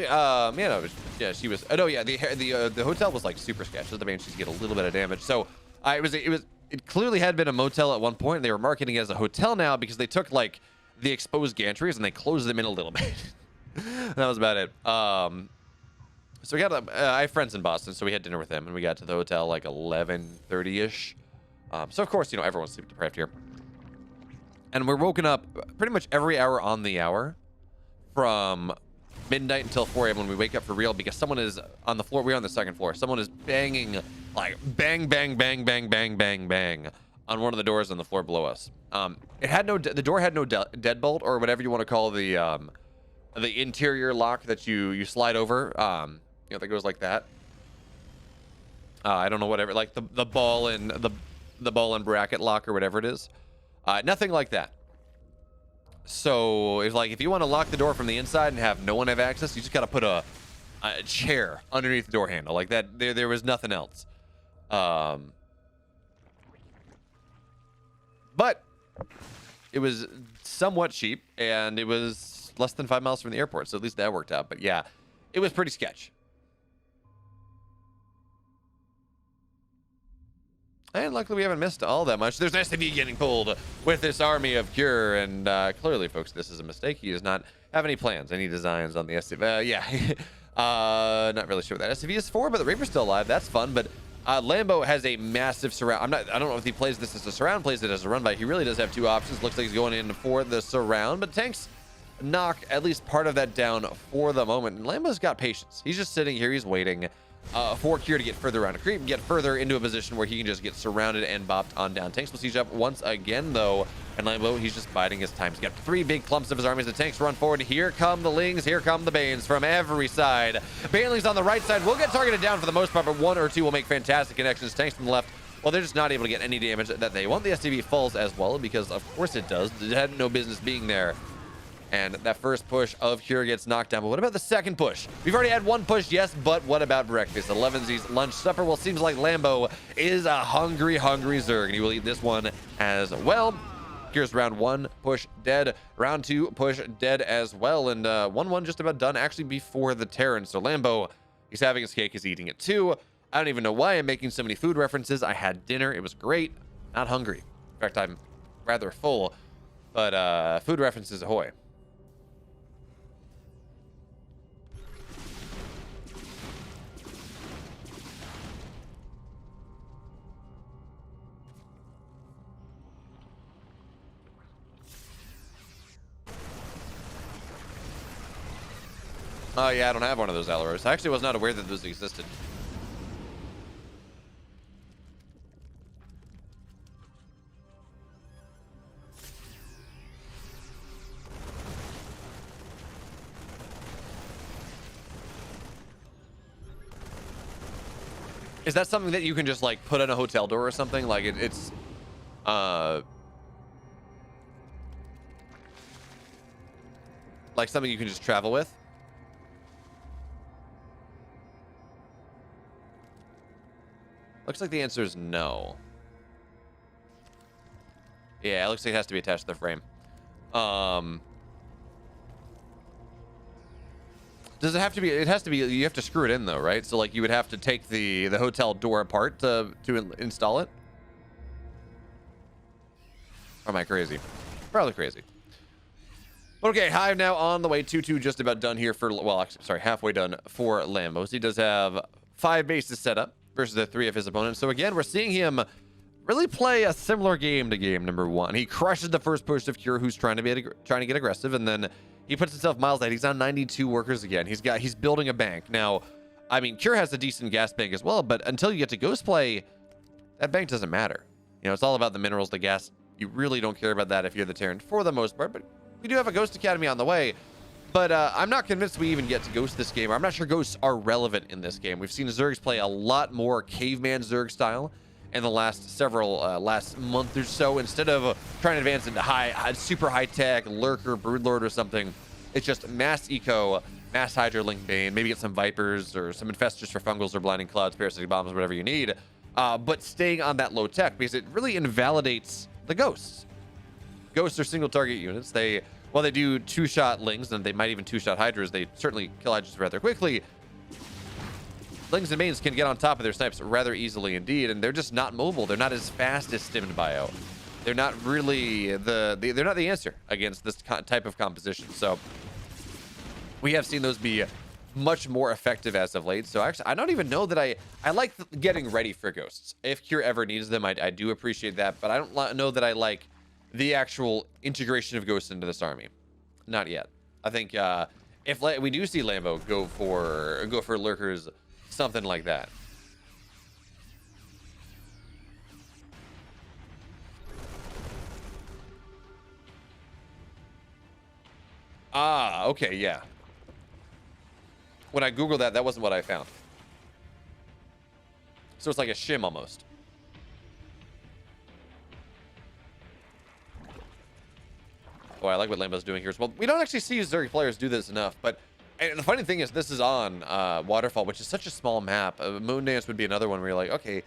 yeah, she was. Oh no, yeah, the hotel was like super sketch. So the Banshees get a little bit of damage. So it clearly had been a motel at one point. They were marketing it as a hotel now because they took like the exposed gantries and they closed them in a little bit. That was about it. So we got I have friends in Boston, so we had dinner with them, and we got to the hotel like 11:30ish. So of course, you know, everyone's sleep deprived here, and we're woken up pretty much every hour on the hour from midnight until 4 a.m. when we wake up for real, because someone is on the floor. We're on the second floor. Someone is banging, like bang, bang, bang, bang, bang, bang, bang on one of the doors on the floor below us. The door had no deadbolt or whatever you want to call the interior lock that you slide over. You know, that goes like that. I don't know, whatever, like the ball and the ball and bracket lock or whatever it is. Nothing like that. So if you want to lock the door from the inside and have no one have access, you just got to put a chair underneath the door handle like that. There was nothing else. But it was somewhat cheap, and it was less than 5 miles from the airport, so at least that worked out. But yeah, it was pretty sketch. And luckily we haven't missed all that much. There's an SCV getting pulled with this army of Cure, and clearly, folks, this is a mistake. He does not have any plans, any designs on the SCV. Yeah, Not really sure what that SCV is for, but the Reaper's still alive. That's fun. But Lambo has a massive surround. I don't know if he plays this as a surround, plays it as a run by. He really does have two options. Looks like he's going in for the surround, but tanks knock at least part of that down for the moment. And Lambo's got patience. He's just sitting here. He's waiting for Kier to get further around a creep, get further into a position where he can just get surrounded and bopped on down. Tanks will siege up once again, though. And Lambo, he's just biding his time. He's got three big clumps of his armies. The tanks run forward. Here come the Lings. Here come the Banes from every side. Banelings on the right side will get targeted down for the most part, but one or two will make fantastic connections. Tanks from the left, well, they're just not able to get any damage that they want. The SCV falls as well, because of course it does. It had no business being there. And that first push of Cure gets knocked down. But what about the second push? We've already had one push, yes, but what about breakfast? 11Z's lunch supper? Well, seems like Lambo is a hungry, hungry Zerg, and he will eat this one as well. Here's round one, push dead. Round two, push dead as well. And 1-1 just about done actually before the Terran. So Lambo, he's having his cake, he's eating it too. I don't even know why I'm making so many food references. I had dinner, it was great. Not hungry. In fact, I'm rather full. But food references ahoy. Oh, yeah, I don't have one of those LROs. I actually was not aware that those existed. Is that something that you can just, like, put on a hotel door or something? Like, it's like something you can just travel with? Looks like the answer is no. Yeah, it looks like it has to be attached to the frame. Does it have to be? It has to be. You have to screw it in though, right? So like you would have to take the hotel door apart to install it. Or am I crazy? Probably crazy. Okay, Hive now on the way. 2-2 just about done here for, well, actually, sorry, halfway done for Lambos. He does have 5 bases set up versus the 3 of his opponents. So again, we're seeing him really play a similar game to game number 1. He crushes the first push of Cure, who's trying to get aggressive, and then he puts himself miles ahead. He's on 92 workers again. He's building a bank. Now, I mean, Cure has a decent gas bank as well, but until you get to ghost play, that bank doesn't matter. You know, it's all about the minerals, the gas. You really don't care about that if you're the Terran for the most part, but we do have a Ghost Academy on the way. But I'm not convinced we even get to Ghost this game. I'm not sure Ghosts are relevant in this game. We've seen Zergs play a lot more caveman Zerg style in the last last month or so. Instead of trying to advance into super high-tech Lurker, Broodlord or something, it's just mass eco, mass Hydra Link Bane, maybe get some Vipers or some Infestors for Fungals or Blinding Clouds, Parasitic Bombs, whatever you need. But staying on that low tech, because it really invalidates the Ghosts. Ghosts are single target units. They do 2-shot Lings, and they might even 2-shot Hydras. They certainly kill Hydras rather quickly. Lings and Mains can get on top of their snipes rather easily indeed, and they're just not mobile. They're not as fast as Stimmed Bio. They're not really they're not the answer against this type of composition. So we have seen those be much more effective as of late. So actually, I don't even know that I like getting ready for Ghosts. If Cure ever needs them, I do appreciate that, but I don't know that I like the actual integration of Ghosts into this army. Not yet. I think if we do see Lambo go for Lurkers, something like that. Ah, okay, yeah. When I Googled that wasn't what I found. So it's like a shim almost. Oh, I like what Lambo's doing here as well. We don't actually see Zerg players do this enough, but and the funny thing is this is on Waterfall, which is such a small map. Moon Dance would be another one where you're like, okay,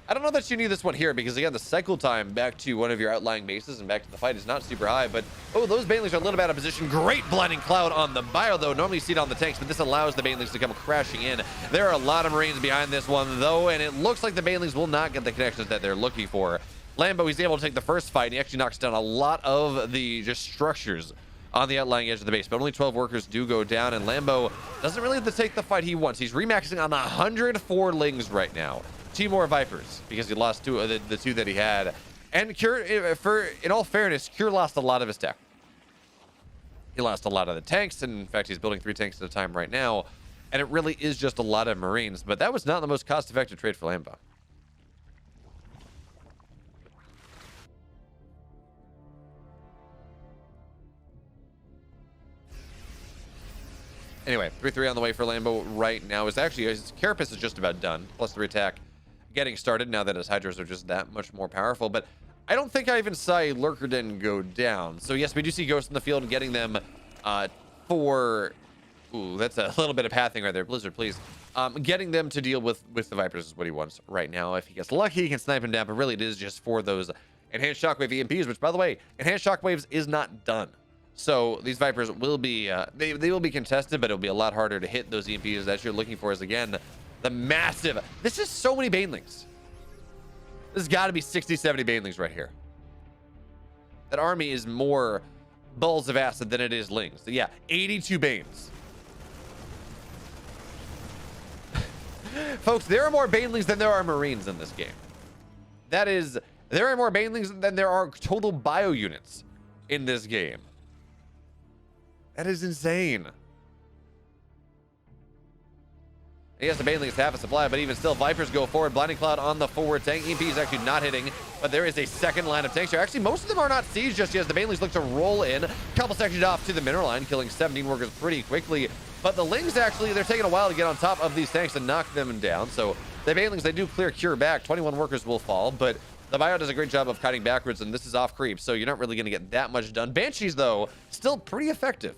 I don't know that you need this one here, because again, the cycle time back to one of your outlying bases and back to the fight is not super high, but oh, those Banelings are a little bit out of position. Great Blinding Cloud on the bio, though. Normally you see it on the tanks, but this allows the Banelings to come crashing in. There are a lot of Marines behind this one, though, and it looks like the Banelings will not get the connections that they're looking for. Lambo, he's able to take the first fight, and he actually knocks down a lot of the just structures on the outlying edge of the base, but only 12 workers do go down, and Lambo doesn't really have to take the fight he wants. He's remaxing on 104 Lings right now. 2 more Vipers, because he lost the 2 that he had. And Cure, in all fairness, Cure lost a lot of his tech. He lost a lot of the tanks, and in fact, he's building 3 tanks at a time right now, and it really is just a lot of Marines, but that was not the most cost-effective trade for Lambo. Anyway, 3-3 on the way for Lambo right now. Is actually, his Carapace is just about done. +3 attack getting started now that his Hydras are just that much more powerful. But I don't think I even saw a Lurker Den go down. So yes, we do see Ghosts in the field and getting them for... Ooh, that's a little bit of pathing right there. Blizzard, please. Getting them to deal with the Vipers is what he wants right now. If he gets lucky, he can snipe him down. But really, it is just for those Enhanced Shockwave EMPs, which, by the way, Enhanced Shockwaves is not done. So these Vipers will be, they will be contested, but it'll be a lot harder to hit those EMPs that you're looking for. Is again, the massive, this is so many Banelings. This has got to be 60, 70 Banelings right here. That army is more balls of acid than it is Lings. So yeah, 82 Banes. Folks, there are more Banelings than there are Marines in this game. That is, there are more Banelings than there are total bio units in this game. That is insane. Yes, the Baneling is half a supply, but even still, Vipers go forward. Blinding Cloud on the forward tank. EMP is actually not hitting, but there is a second line of tanks here. Actually, most of them are not sieged just yet as the Banelings look to roll in. Couple sections off to the mineral line, killing 17 workers pretty quickly. But the Lings, actually, they're taking a while to get on top of these tanks and knock them down. So the Banelings, they do clear Cure back. 21 workers will fall, but the Bio does a great job of kiting backwards, and this is off creep, so you're not really going to get that much done. Banshees, though, still pretty effective.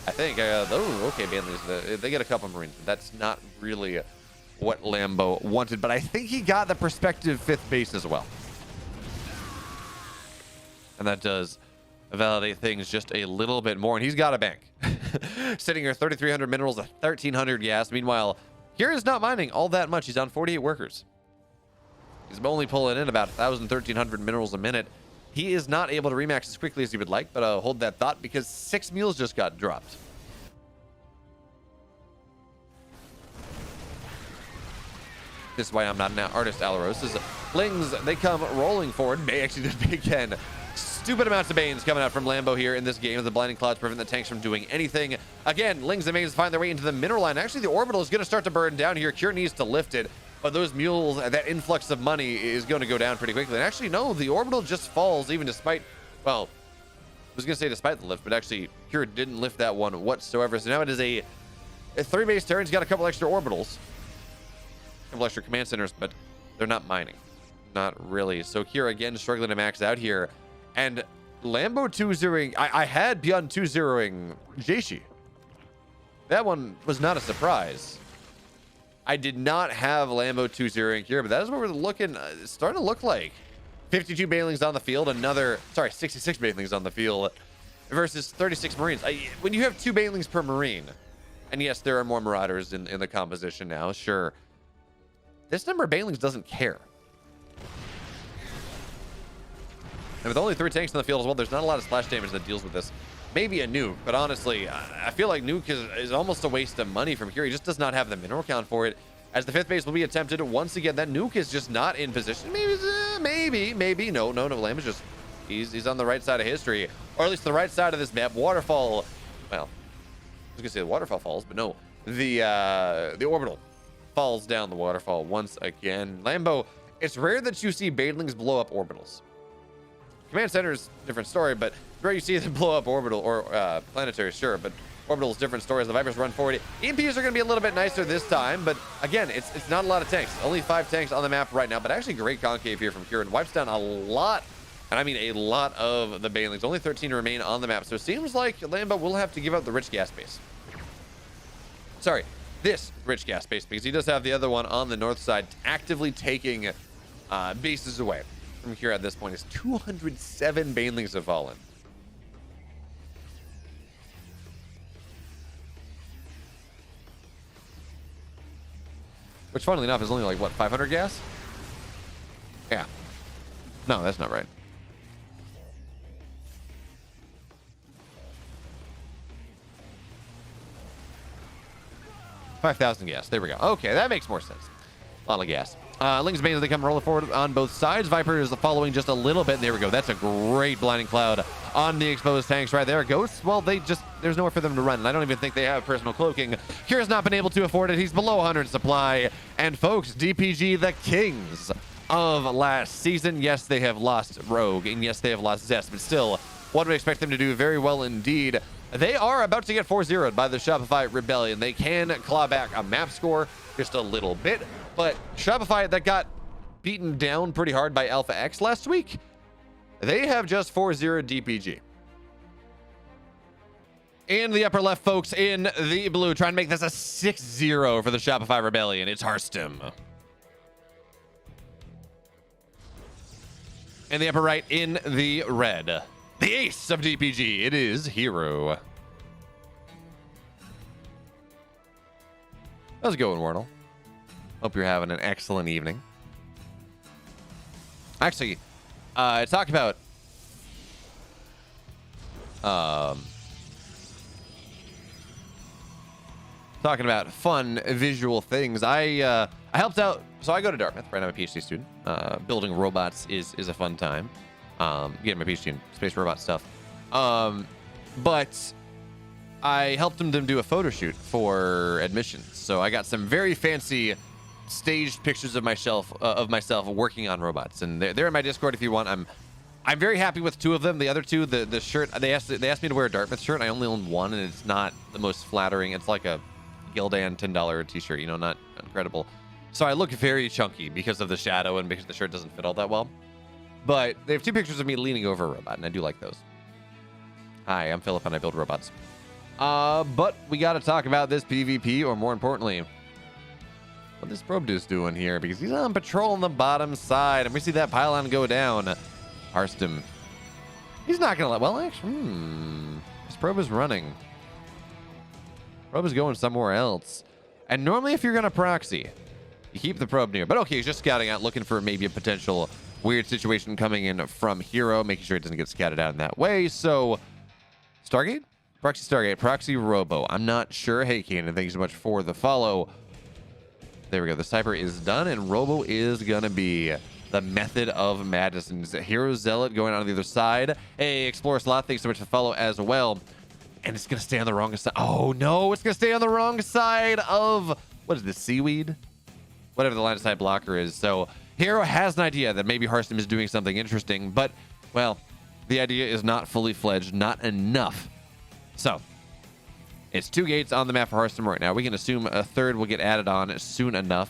I think, okay, Banelings, they get a couple Marines. That's not really what Lambo wanted, but I think he got the prospective 5th base as well. And that does validate things just a little bit more, and he's got a bank. Sitting here, 3,300 minerals, 1,300 gas. Meanwhile, here is not mining all that much. He's on 48 workers. He's only pulling in about 1,000, 1,300 minerals a minute. He is not able to remax as quickly as he would like, but hold that thought because 6 mules just got dropped. This is why I'm not an artist, Alaros. Lings, they come rolling forward. May actually did big again. Stupid amounts of Banes coming out from Lambo here in this game. The Blinding Clouds prevent the tanks from doing anything. Again, Lings and Banes find their way into the mineral line. Actually, the orbital is going to start to burn down here. Cure needs to lift it. But those mules, that influx of money is going to go down pretty quickly. And actually, no, the orbital just falls even despite, well, I was going to say despite the lift, but actually, Cure didn't lift that one whatsoever. So now it is a 3-base Terran. He's got a couple extra orbitals, a couple extra command centers, but they're not mining. Not really. So Cure, again, struggling to max out here. And Lambo 2-0ing, I had Byun 2-0ing Jieshi. That one was not a surprise. I did not have Lambo 2-0ing here, but that is what we're looking, starting to look like. 52 Banelings on the field, 66 Banelings on the field versus 36 Marines. When you have 2 Banelings per Marine, and yes, there are more Marauders in the composition now, sure. This number of Banelings doesn't care. And with only 3 tanks on the field as well, there's not a lot of splash damage that deals with this. Maybe a nuke, but honestly, I feel like nuke is almost a waste of money from here. He just does not have the mineral count for it. As the 5th base will be attempted once again, that nuke is just not in position. Maybe. No. Lamb is just, he's on the right side of history, or at least the right side of this map. Waterfall, well, I was gonna say the waterfall falls, but no, the orbital falls down the waterfall once again. Lambo, it's rare that you see Banelings blow up orbitals. Command center's different story, but where you see them blow up orbital or planetary, sure, but orbital is different story as the Vipers run forward. EMPs are going to be a little bit nicer this time, but again, it's not a lot of tanks. Only 5 tanks on the map right now, but actually great concave here from Kieran. Wipes down a lot, and I mean a lot of the Banelings. Only 13 remain on the map, so it seems like Lambo will have to give up the rich gas base. Sorry, this rich gas base, because he does have the other one on the north side actively taking bases away from here at this point. Is 207 Banelings have fallen. Which, funnily enough, is only like, what, 500 gas? Yeah. No, that's not right. 5,000 gas. There we go. Okay, that makes more sense. A lot of gas. Lings Banes, they come rolling forward on both sides. Viper is following just a little bit. There we go. That's a great blinding cloud on the exposed tanks right there. Ghosts, well, there's nowhere for them to run. And I don't even think they have personal cloaking. Kira's not been able to afford it. He's below 100 supply. And folks, DPG, the kings of last season. Yes, they have lost Rogue. And yes, they have lost Zest. But still, one would expect them to do very well indeed. They are about to get 4-0'd by the Shopify Rebellion. They can claw back a map score just a little bit. But Shopify, that got beaten down pretty hard by Alpha X last week, they have just 4-0 DPG. In the upper left, folks, in the blue, trying to make this a 6-0 for the Shopify Rebellion. It's Harstem. In the upper right, in the red, the ace of DPG, it is Hero. How's it going, Wardle? Hope you're having an excellent evening. Actually, talk about talking about fun visual things. I helped out. So I go to Dartmouth, right? I'm a PhD student. Building robots is a fun time. Getting my PhD in space robot stuff. But I helped them do a photo shoot for admissions. So I got some very fancy staged pictures of myself working on robots, and they're in my Discord if you want. I'm very happy with two of them. The other two, the shirt, they asked me to wear a Dartmouth shirt. I only own one, and it's not the most flattering. It's like a Gildan $10 t-shirt, you know, not incredible. So I look very chunky because of the shadow and because the shirt doesn't fit all that well. But they have two pictures of me leaning over a robot, and I do like those. Hi, I'm Philip, and I build robots. But we got to talk about this PvP, or more importantly, what this probe dude's doing here, because he's on patrol on the bottom side, and we see that pylon go down. Harstem, he's not gonna let, well, actually, this probe is running. Probe is going somewhere else. And normally if you're gonna proxy, you keep the probe near, but okay, he's just scouting out, looking for maybe a potential weird situation coming in from Hero, making sure it doesn't get scattered out in that way. So Stargate, proxy Stargate, proxy Robo, I'm not sure. Hey Kanan, thank you so much for the follow. There we go. The Cyber is done, and Robo is going to be the method of madness. And Hero Zealot going on the other side. Hey, Explorer Slot, thanks so much for the follow as well. And it's going to stay on the wrong side. Oh, no. It's going to stay on the wrong side of, what is this, seaweed? Whatever the line of sight blocker is. So Hero has an idea that maybe Harstem is doing something interesting. But, well, the idea is not fully fledged, not enough. So it's 2 gates on the map for Harstem right now. We can assume a third will get added on soon enough.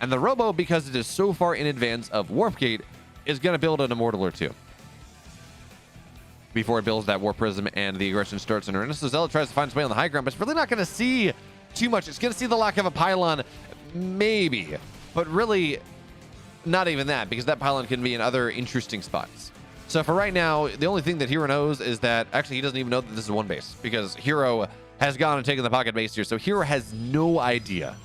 And the Robo, because it is so far in advance of Warp Gate, is going to build an Immortal or 2 before it builds that Warp Prism and the aggression starts in earnest. So Zealot tries to find its way on the high ground, but it's really not going to see too much. It's going to see the lack of a pylon, maybe, but really not even that, because that pylon can be in other interesting spots. So for right now, the only thing that Hero knows is that, actually, he doesn't even know that this is one base, because Hero has gone and taken the pocket base here. So Hero has no idea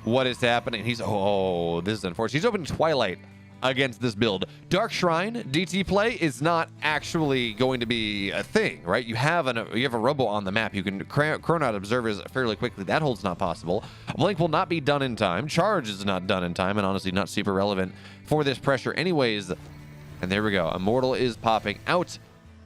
what is happening. He's, oh, this is unfortunate. He's opening Twilight against this build. Dark Shrine DT play is not actually going to be a thing, right? You have a Robo on the map. You can chrono out observers fairly quickly. That hold's not possible. Blink will not be done in time. Charge is not done in time, and honestly not super relevant for this pressure anyways. And there we go. Immortal is popping out.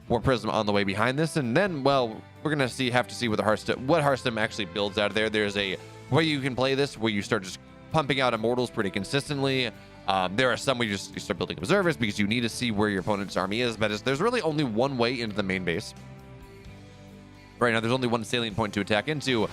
Warp Prism on the way behind this, and then, well, we're gonna have to see what Harstem actually builds out of there. There's a way you can play this where you start just pumping out Immortals pretty consistently. There are some where you start building observers because you need to see where your opponent's army is, but there's really only one way into the main base. Right now, there's only one salient point to attack into.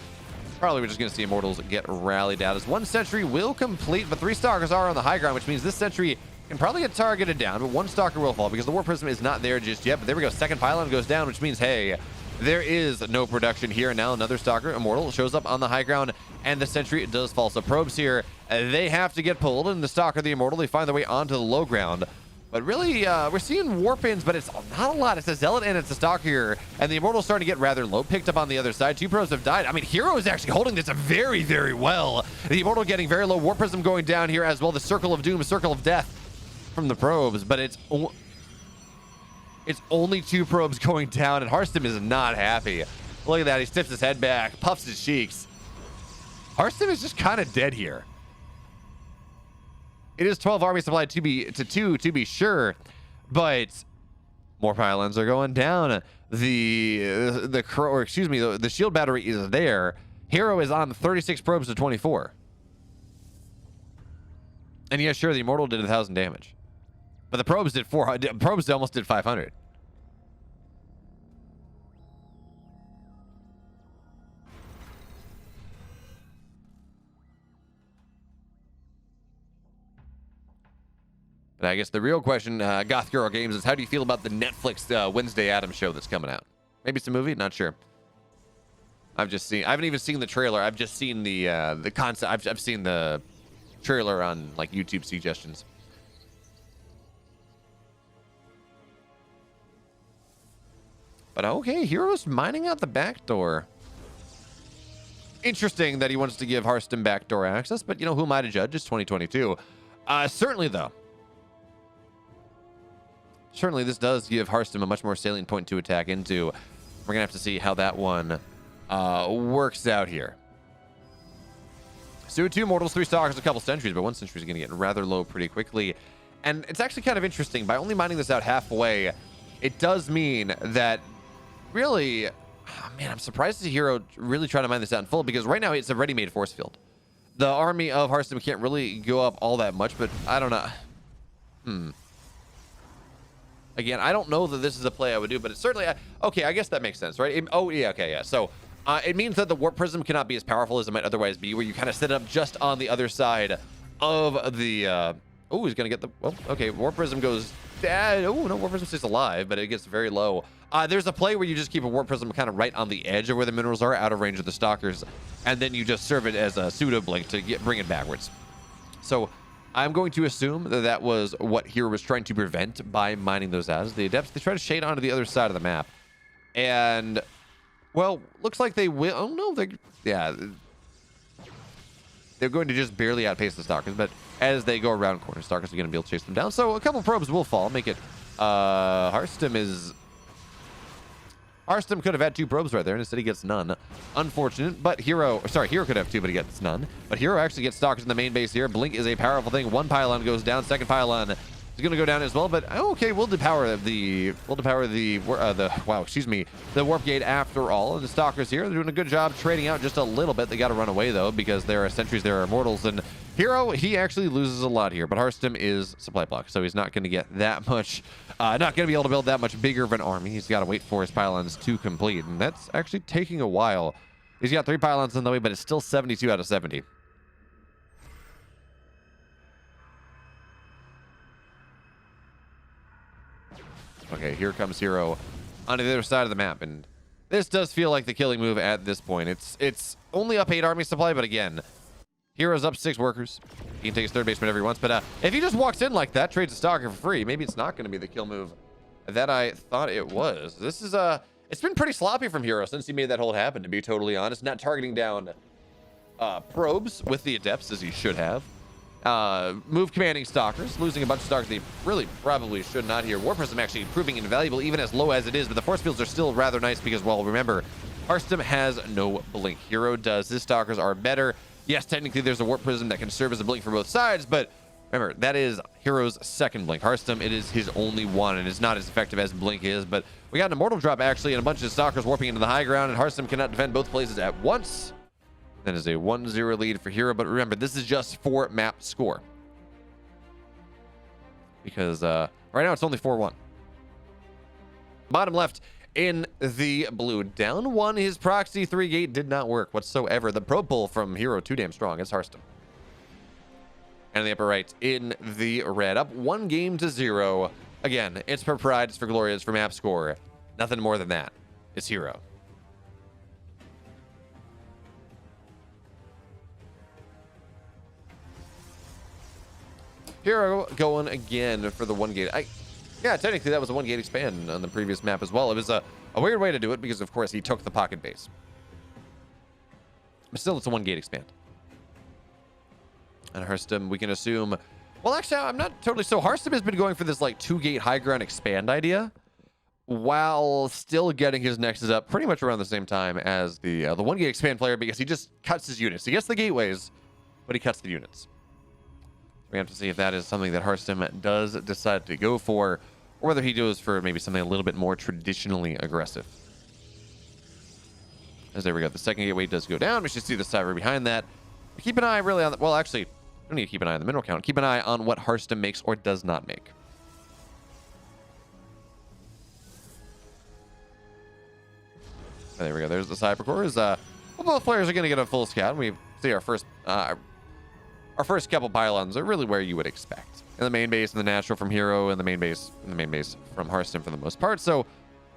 Probably we're just going to see Immortals get rallied out as 1 sentry will complete, but 3 Stalkers are on the high ground, which means this sentry can probably get targeted down, but 1 Stalker will fall because the Warp Prism is not there just yet. But there we go. Second pylon goes down, which means, hey, there is no production here. And now another Stalker, Immortal, shows up on the high ground, and the sentry does fall. So probes here, they have to get pulled, and the Stalker, the Immortal, they find their way onto the low ground. But really, we're seeing warp-ins, but it's not a lot. It's a Zealot and it's a Stalker here, and the Immortal's starting to get rather low. Picked up on the other side. 2 probes have died. I mean, Hero is actually holding this very, very well. The Immortal getting very low. Warp Prism going down here as well. The Circle of Doom, Circle of Death from the probes, but it's only 2 probes going down, and Harstem is not happy. Look at that. He stiffs his head back, puffs his cheeks. Harstem is just kind of dead here. It is 12 army supply to be sure, but more pylons are going down. The shield battery is there. Hero is on 36 probes to 24. And yeah, sure, the Immortal did 1,000 damage. But the probes did 400. Probes almost did 500. But I guess the real question, Goth Hero Games, is how do you feel about the Netflix Wednesday Addams show that's coming out? Maybe it's a movie? Not sure. I haven't even seen the trailer. I've just seen the concept. I've seen the trailer on like YouTube suggestions. But okay, Hero's mining out the back door. Interesting that he wants to give Harstem backdoor access, but you know, who am I to judge? It's 2022. Certainly though. Certainly, this does give Harstem a much more salient point to attack into. We're going to have to see how that one works out here. So 2 Mortals, 3 Stalkers, a couple Sentries, but 1 Sentry is going to get rather low pretty quickly. And it's actually kind of interesting. By only mining this out halfway, it does mean that really... Oh, man, I'm surprised to see Hero really try to mine this out in full, because right now it's a ready-made force field. The army of Harstem can't really go up all that much, but I don't know. Again, I don't know that this is a play I would do, but it's certainly... okay, I guess that makes sense, right? Oh, yeah, okay, yeah. So, it means that the Warp Prism cannot be as powerful as it might otherwise be, where you kind of set it up just on the other side of the... oh, he's going to get the... Well, okay, Warp Prism goes... oh, no, Warp Prism stays alive, but it gets very low. There's a play where you just keep a Warp Prism kind of right on the edge of where the minerals are, out of range of the Stalkers, and then you just serve it as a pseudo-blink to bring it backwards. So... I'm going to assume that that was what Hero was trying to prevent by mining those out. The Adepts, they try to shade onto the other side of the map. And, well, looks like they will... Oh, no, they're going to just barely outpace the Stalkers, but as they go around corners, Stalkers are going to be able to chase them down. So a couple probes will fall, make it... Harstem could have had 2 probes right there, and instead he gets none. Unfortunate, but Hero could have 2, but he gets none. But Hero actually gets Stalkers in the main base here. Blink is a powerful thing. 1 pylon goes down, 2nd pylon is going to go down as well, but okay, we'll depower the warp gate after all. And the Stalkers here, they're doing a good job trading out just a little bit. They got to run away though, because there are sentries, there are immortals, and Hero, he actually loses a lot here, but Harstem is supply block, so he's not going to get that much, not going to be able to build that much bigger of an army. He's got to wait for his pylons to complete, and that's actually taking a while. He's got 3 pylons in the way, but it's still 72 out of 70. Okay, here comes Hero onto the other side of the map, and this does feel like the killing move at this point. It's only up 8 army supply, but again, Hero's up 6 workers. He can take his 3rd base whenever he wants, but if he just walks in like that, trades a Stalker for free, maybe it's not going to be the kill move that I thought it was. This is it's been pretty sloppy from Hero since he made that hold happen, to be totally honest. Not targeting down probes with the Adepts as he should have. Move commanding Stalkers, losing a bunch of Stalkers they really probably should not here. Warp Prism actually proving invaluable even as low as it is, but the force fields are still rather nice because, well, remember, Harstem has no blink. Hero does. His Stalkers are better. Yes, technically there's a Warp Prism that can serve as a blink for both sides, but remember, that is Hero's 2nd blink. Harstem, it is his only one, and it's not as effective as blink is, but we got an Immortal drop actually and a bunch of Stalkers warping into the high ground, and Harstem cannot defend both places at once. That is a 1-0 lead for Hero, but remember, this is just for map score. Because right now it's only 4-1. Bottom left in the blue. Down 1, his proxy 3 gate did not work whatsoever. The probe pull from Hero, too damn strong. It's Harstem. And in the upper right in the red. Up 1 game to 0. Again, it's for pride, it's for glory, it's for map score. Nothing more than that. It's Hero. Hero going again for the 1 gate. Yeah, technically that was a 1 gate expand on the previous map as well. It was a weird way to do it because, of course, he took the pocket base. But still, it's a 1 gate expand. And Harstem, we can assume... Well, actually, I'm not totally... So Harstem has been going for this, like, 2 gate high ground expand idea. while still getting his nexus up pretty much around the same time as the 1 gate expand player, because he just cuts his units. He gets the gateways, but he cuts the units. We have to see if that is something that Harstem does decide to go for, or whether he goes for maybe something a little bit more traditionally aggressive. As there we go, the second gateway does go down. We should see the cyber behind that. Keep an eye really on the, well, actually, don't need to keep an eye on the mineral count. Keep an eye on what Harstem makes or does not make. There we go. There's the cyber cores. Well, both players are going to get a full scout. We see our first couple pylons are really where you would expect. In the main base, in the natural from Hero, and the main base from Harstem for the most part. So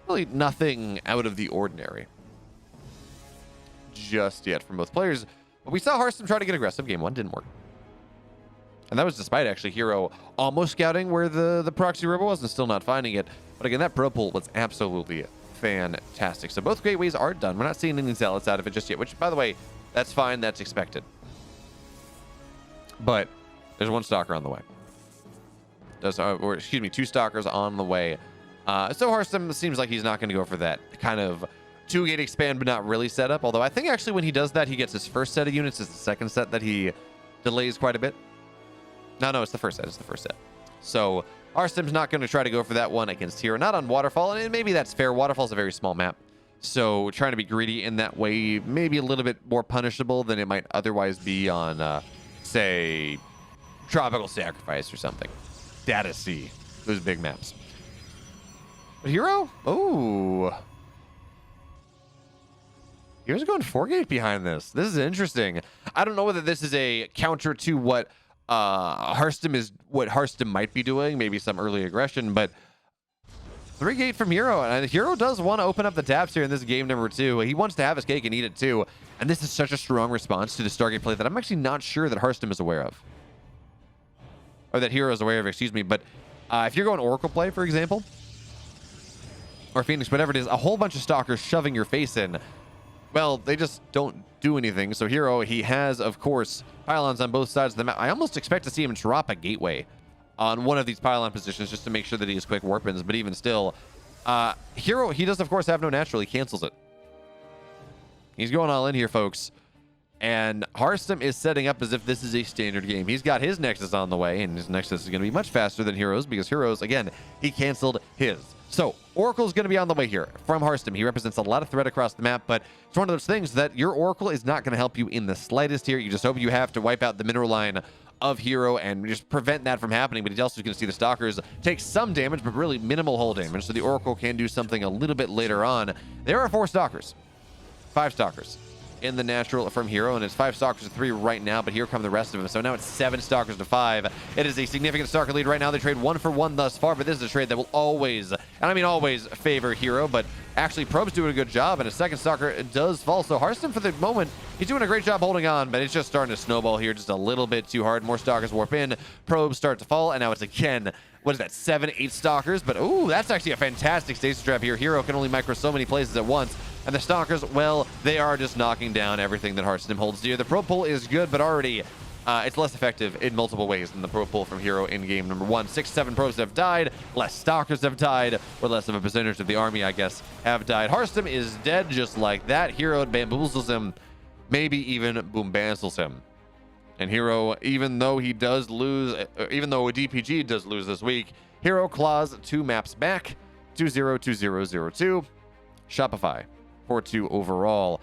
really nothing out of the ordinary just yet from both players. But we saw Harstem try to get aggressive. Game 1 didn't work. And that was despite actually Hero almost scouting where the proxy rebel was and still not finding it. But again, that pro pull was absolutely fantastic. So both gateways are done. We're not seeing any zealots out of it just yet, which, by the way, that's fine. That's expected. But there's 1 stalker on the way. Or excuse me, 2 stalkers on the way. So Harstem seems like he's not going to go for that kind of 2-gate expand, but not really set up. Although I think actually when he does that, he gets his first set of units. It's the second set that he delays quite a bit. No, it's the first set. It's the first set. So Harstem's not going to try to go for that one against Hero. Not on Waterfall, and maybe that's fair. Waterfall's a very small map. So trying to be greedy in that way, maybe a little bit more punishable than it might otherwise be on, say, Tropical Sacrifice or something. Data C. Those big maps. But Hero? Oh. Hero's going 4-gate behind this. This is interesting. I don't know whether this is a counter to what Harstem might be doing, maybe some early aggression, but 3-gate from Hero, and Hero does want to open up the taps here in this game number 2. He wants to have his cake and eat it too, and this is such a strong response to the Stargate play that I'm actually not sure that Harstem is aware of, or that Hero is aware of, excuse me. But if you're going Oracle play, for example, or Phoenix, whatever it is, a whole bunch of stalkers shoving your face in, well, they just don't do anything. So Hero, he has, of course, pylons on both sides of the map. I almost expect to see him drop a gateway on one of these pylon positions just to make sure that he has quick warpins. But even still, Hero, he does, of course, have no natural. He cancels it. He's going all in here, folks. And Harstem is setting up as if this is a standard game. He's got his Nexus on the way, and his Nexus is going to be much faster than Hero's because Hero's, again, he canceled his. So Oracle's going to be on the way here from Harstem. He represents a lot of threat across the map, but it's one of those things that your Oracle is not going to help you in the slightest here. You just hope you have to wipe out the mineral line of Hero and just prevent that from happening. But he's also going to see the Stalkers take some damage, but really minimal hull damage. So the Oracle can do something a little bit later on. There are 4 Stalkers, 5 Stalkers in the natural from Hero, and it's 5 Stalkers to 3 right now, but here come the rest of them. So now it's 7 Stalkers to 5. It is a significant Stalker lead right now. They trade 1 for 1 thus far, but this is a trade that will always, and I mean always, favor Hero. But actually Probe's doing a good job, and a second Stalker does fall. So Harstem, for the moment, he's doing a great job holding on, but it's just starting to snowball here just a little bit too hard. More Stalkers warp in, Probes start to fall, and now it's again, what is that, 7, 8 Stalkers? But ooh, that's actually a fantastic stasis trap here. Hero can only micro so many places at once. And the Stalkers, well, they are just knocking down everything that Harstem holds dear. The pro pull is good, but already it's less effective in multiple ways than the pro pull from Hero in game number 1. 6, 7 probes have died, less Stalkers have died, or less of a percentage of the army, I guess, have died. Harstem is dead just like that. Hero bamboozles him, maybe even boombancels him. And Hero, even though he does lose, even though a DPG does lose this week, Hero claws 2 maps back, 2-0, 2-0, 0-2. Shopify 4-2 overall.